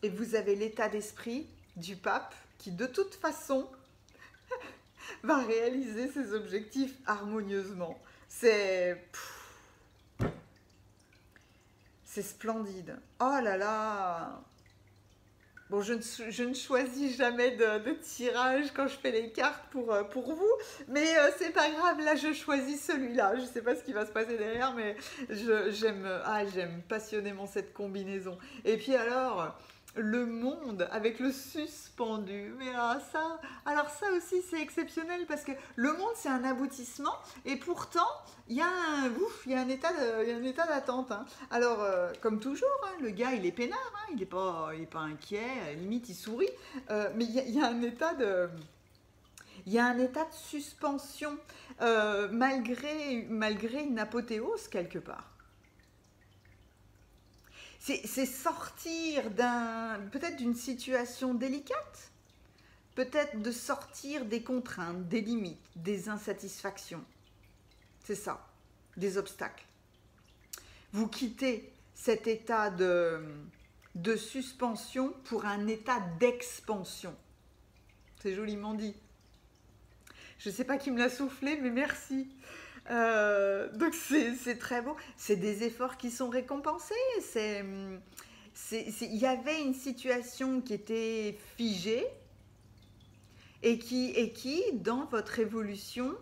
Speaker 1: et vous avez l'état d'esprit du pape qui, de toute façon, va réaliser ses objectifs harmonieusement. C'est splendide. Oh là là! Bon, je ne choisis jamais de tirage quand je fais les cartes pour vous, mais c'est pas grave, là je choisis celui-là. Je sais pas ce qui va se passer derrière, mais j'aime passionnément cette combinaison. Et puis alors, le monde avec le suspendu, mais alors ça aussi c'est exceptionnel parce que le monde c'est un aboutissement et pourtant il y a un état d'attente. Hein. Alors comme toujours, hein, le gars il est peinard, hein, il est pas inquiet, limite il sourit, mais il y a un état de suspension malgré une apothéose quelque part. C'est sortir peut-être d'une situation délicate, peut-être de sortir des contraintes, des limites, des insatisfactions. C'est ça, des obstacles. Vous quittez cet état de suspension pour un état d'expansion. C'est joliment dit. Je ne sais pas qui me l'a soufflé, mais merci. Donc c'est très beau. C'est des efforts qui sont récompensés. Il y avait une situation qui était figée et qui dans votre évolution,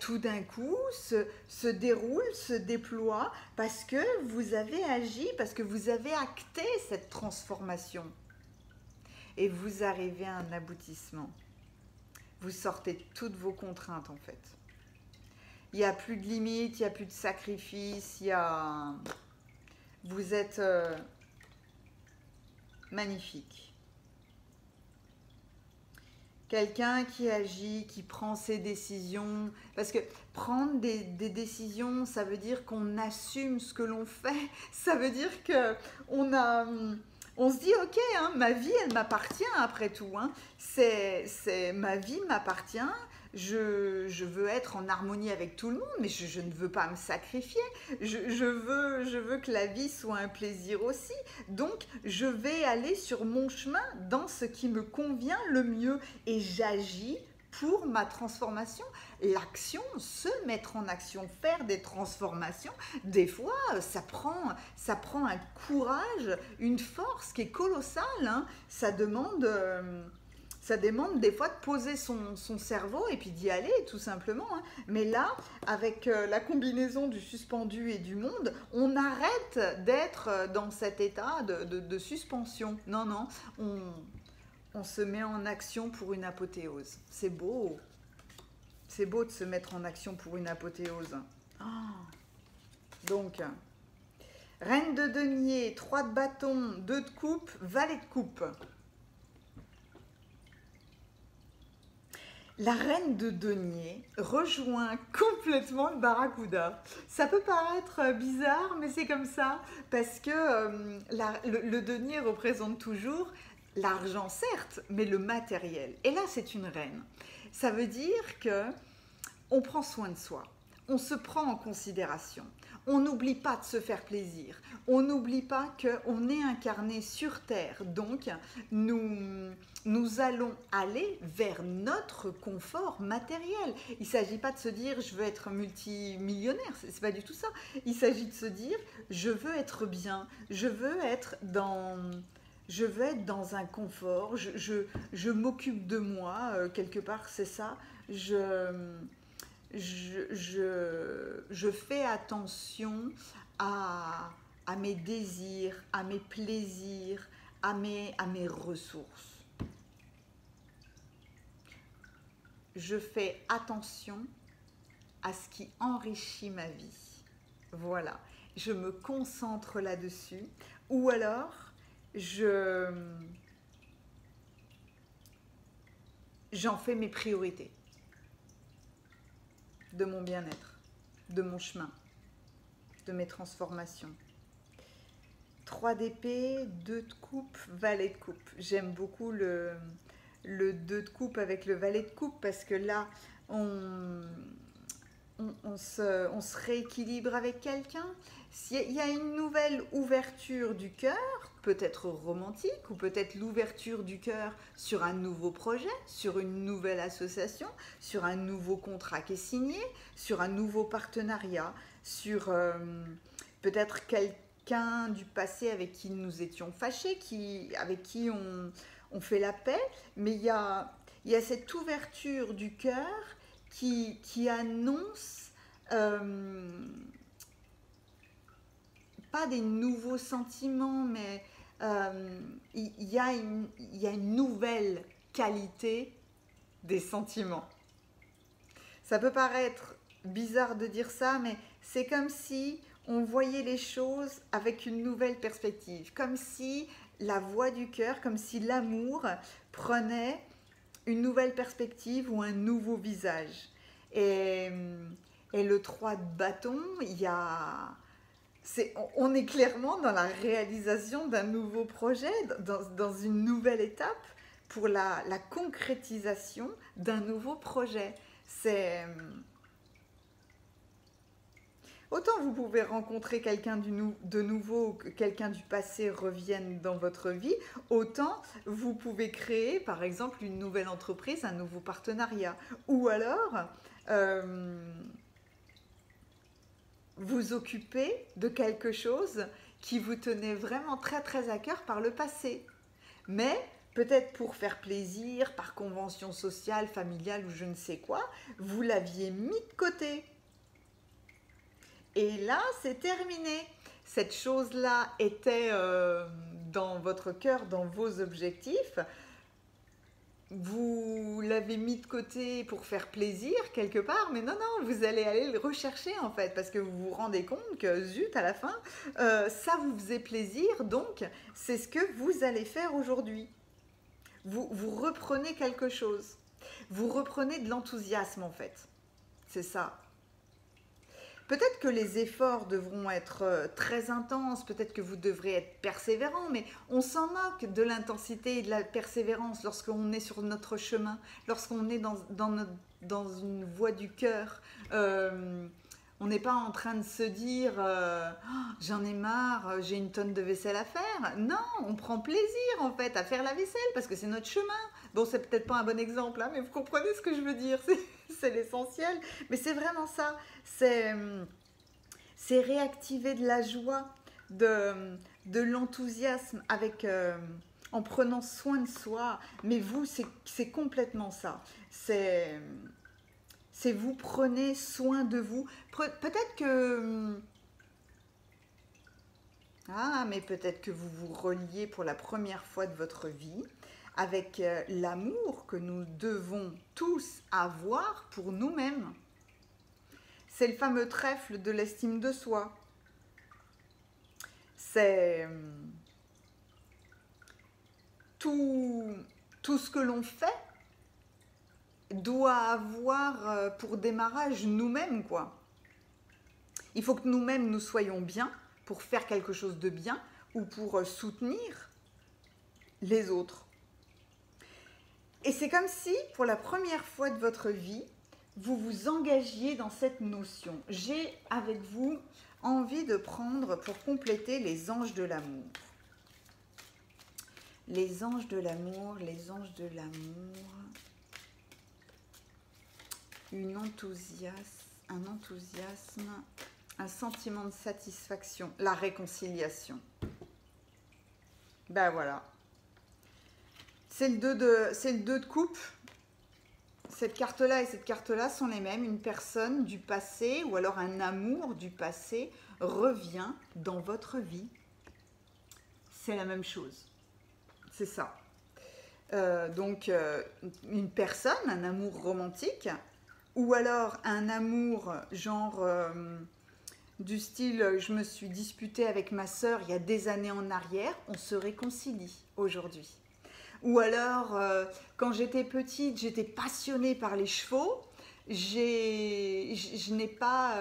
Speaker 1: tout d'un coup, se déroule, se déploie parce que vous avez agi, parce que vous avez acté cette transformation. Et vous arrivez à un aboutissement. Vous sortez toutes vos contraintes en fait. Il n'y a plus de limites, il n'y a plus de sacrifices, vous êtes magnifique. Quelqu'un qui agit, qui prend ses décisions, parce que prendre des décisions, ça veut dire qu'on assume ce que l'on fait, ça veut dire qu'on se dit ok, hein, ma vie elle m'appartient après tout, hein. Ma vie m'appartient. Je veux être en harmonie avec tout le monde, mais je ne veux pas me sacrifier. Je veux que la vie soit un plaisir aussi. Donc, je vais aller sur mon chemin dans ce qui me convient le mieux. Et j'agis pour ma transformation. L'action, se mettre en action, faire des transformations, des fois, ça prend un courage, une force qui est colossale. Hein. Ça demande des fois de poser son cerveau et puis d'y aller tout simplement. Hein. Mais là, avec la combinaison du suspendu et du monde, on arrête d'être dans cet état de suspension. Non, on se met en action pour une apothéose. C'est beau. C'est beau de se mettre en action pour une apothéose. Oh. Donc, reine de denier, 3 de bâton, 2 de coupe, valet de coupe. La reine de denier rejoint complètement le barracuda. Ça peut paraître bizarre, mais c'est comme ça, parce que le denier représente toujours l'argent, certes, mais le matériel. Et là, c'est une reine. Ça veut dire que on prend soin de soi, on se prend en considération, on n'oublie pas de se faire plaisir, on n'oublie pas qu'on est incarné sur Terre, donc nous allons aller vers notre confort matériel. Il ne s'agit pas de se dire je veux être multimillionnaire, c'est pas du tout ça. Il s'agit de se dire je veux être bien, je veux être dans un confort, je m'occupe de moi, quelque part c'est ça, je fais attention à mes désirs, à mes plaisirs, à mes ressources. Je fais attention à ce qui enrichit ma vie. Voilà, je me concentre là-dessus. Ou alors, j'en fais mes priorités de mon bien-être, de mon chemin, de mes transformations. 3 d'épée, 2 de coupe, valet de coupe. J'aime beaucoup le 2 de coupe avec le valet de coupe parce que là, on se rééquilibre avec quelqu'un. S'il y a une nouvelle ouverture du cœur, peut-être romantique, ou peut-être l'ouverture du cœur sur un nouveau projet, sur une nouvelle association, sur un nouveau contrat qui est signé, sur un nouveau partenariat, sur peut-être quelqu'un du passé avec qui nous étions fâchés, avec qui on fait la paix, mais il y a cette ouverture du cœur qui annonce pas des nouveaux sentiments, mais il y a une nouvelle qualité des sentiments. Ça peut paraître bizarre de dire ça, mais c'est comme si on voyait les choses avec une nouvelle perspective, comme si la voix du cœur, comme si l'amour prenait une nouvelle perspective ou un nouveau visage. Et le 3 de bâton, on est clairement dans la réalisation d'un nouveau projet, dans une nouvelle étape pour la concrétisation d'un nouveau projet. Autant vous pouvez rencontrer quelqu'un de nouveau ou que quelqu'un du passé revienne dans votre vie, autant vous pouvez créer par exemple une nouvelle entreprise, un nouveau partenariat. Ou alors vous occuper de quelque chose qui vous tenait vraiment très très à cœur par le passé. Mais peut-être pour faire plaisir, par convention sociale, familiale ou je ne sais quoi, vous l'aviez mis de côté. Et là, c'est terminé. Cette chose-là était dans votre cœur, dans vos objectifs. Vous l'avez mis de côté pour faire plaisir quelque part, mais non, vous allez aller le rechercher en fait, parce que vous vous rendez compte que zut, à la fin, ça vous faisait plaisir, donc c'est ce que vous allez faire aujourd'hui. Vous reprenez quelque chose. Vous reprenez de l'enthousiasme en fait. C'est ça. Peut-être que les efforts devront être très intenses, peut-être que vous devrez être persévérant, mais on s'en moque de l'intensité et de la persévérance lorsqu'on est sur notre chemin, lorsqu'on est dans une voie du cœur. On n'est pas en train de se dire oh, j'en ai marre, j'ai une tonne de vaisselle à faire. Non, on prend plaisir en fait à faire la vaisselle parce que c'est notre chemin. Bon, c'est peut-être pas un bon exemple, hein, mais vous comprenez ce que je veux dire. C'est l'essentiel. Mais c'est vraiment ça. C'est réactiver de la joie, de l'enthousiasme en prenant soin de soi. Mais vous, c'est complètement ça. C'est vous prenez soin de vous. Peut-être que... mais peut-être que vous vous reliez pour la première fois de votre vie avec l'amour que nous devons tous avoir pour nous-mêmes. C'est le fameux trèfle de l'estime de soi. C'est tout ce que l'on fait doit avoir pour démarrage nous-mêmes, quoi. Il faut que nous-mêmes, nous soyons bien pour faire quelque chose de bien ou pour soutenir les autres. Et c'est comme si, pour la première fois de votre vie, vous vous engagiez dans cette notion. J'ai, avec vous, envie de prendre pour compléter les anges de l'amour. Les anges de l'amour, les anges de l'amour. Un enthousiasme, un sentiment de satisfaction, la réconciliation. Ben voilà. C'est le 2 de coupe. Cette carte-là et cette carte-là sont les mêmes. Une personne du passé ou alors un amour du passé revient dans votre vie. C'est la même chose. C'est ça. Donc, une personne, un amour romantique, ou alors un amour genre du style je me suis disputée avec ma sœur il y a des années en arrière, on se réconcilie aujourd'hui. Ou alors, quand j'étais petite, j'étais passionnée par les chevaux, je n'ai pas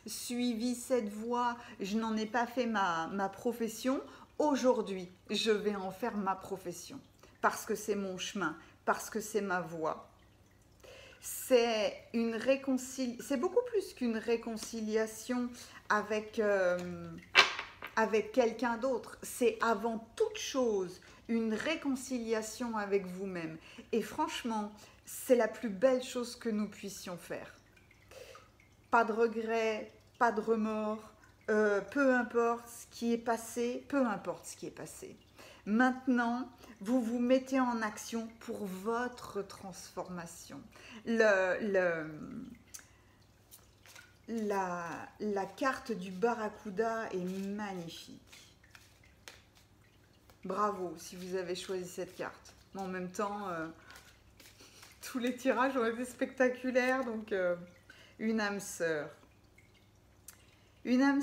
Speaker 1: suivi cette voie, je n'en ai pas fait ma profession. Aujourd'hui, je vais en faire ma profession, parce que c'est mon chemin, parce que c'est ma voie. C'est beaucoup plus qu'une réconciliation avec quelqu'un d'autre. C'est avant toute chose une réconciliation avec vous-même. Et franchement, c'est la plus belle chose que nous puissions faire. Pas de regrets, pas de remords, peu importe ce qui est passé, peu importe ce qui est passé. Maintenant, vous vous mettez en action pour votre transformation. La carte du Barracuda est magnifique. Bravo si vous avez choisi cette carte. Mais en même temps, tous les tirages ont été spectaculaires, donc une âme sœur. Une âme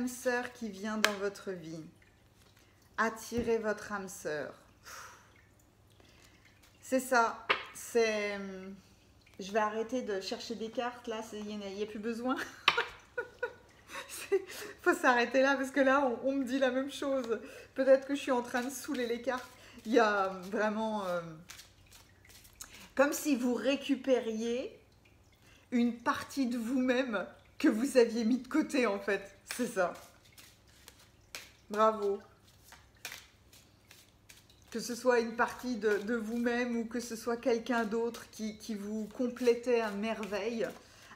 Speaker 1: sœur qui vient dans votre vie. Attirez votre âme sœur. C'est ça. C'est... Je vais arrêter de chercher des cartes, là, il n'y a plus besoin. Faut s'arrêter là, parce que là, on me dit la même chose. Peut-être que je suis en train de saouler les cartes. Il y a vraiment... comme si vous récupériez une partie de vous-même que vous aviez mis de côté, en fait. C'est ça. Bravo. Que ce soit une partie de vous-même ou que ce soit quelqu'un d'autre qui vous complétait à merveille,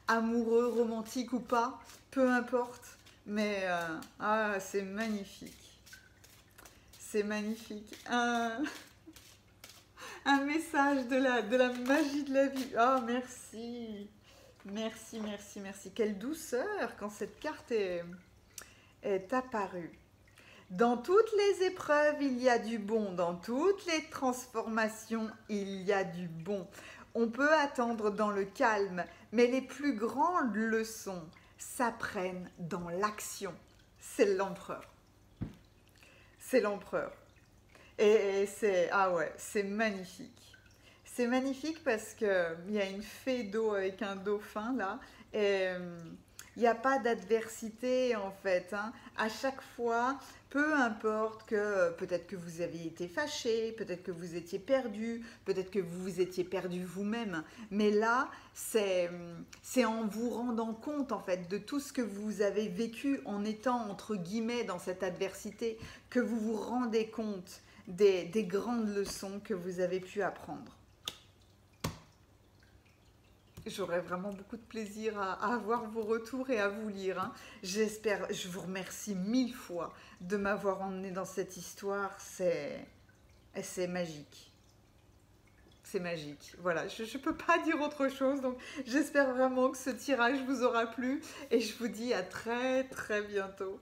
Speaker 1: amoureux, romantique ou pas, peu importe. Mais c'est magnifique. C'est magnifique. Un message de la magie de la vie. Oh, merci. Merci, merci, merci. Quelle douceur quand cette carte est apparue. Dans toutes les épreuves, il y a du bon. Dans toutes les transformations, il y a du bon. On peut attendre dans le calme, mais les plus grandes leçons s'apprennent dans l'action. C'est l'empereur. C'est l'empereur. Et c'est... Ah ouais, c'est magnifique. C'est magnifique parce qu'il y a une fée d'eau avec un dauphin là. Et il n'y a pas d'adversité en fait. Hein. À chaque fois, peu importe que peut-être que vous aviez été fâché, peut-être que vous étiez perdu, peut-être que vous vous étiez perdu vous-même. Mais là, c'est en vous rendant compte en fait de tout ce que vous avez vécu en étant entre guillemets dans cette adversité que vous vous rendez compte des grandes leçons que vous avez pu apprendre. J'aurai vraiment beaucoup de plaisir à avoir vos retours et à vous lire. Hein. J'espère, je vous remercie 1000 fois de m'avoir emmené dans cette histoire. C'est magique. C'est magique. Voilà, je ne peux pas dire autre chose. Donc, j'espère vraiment que ce tirage vous aura plu. Et je vous dis à très, très bientôt.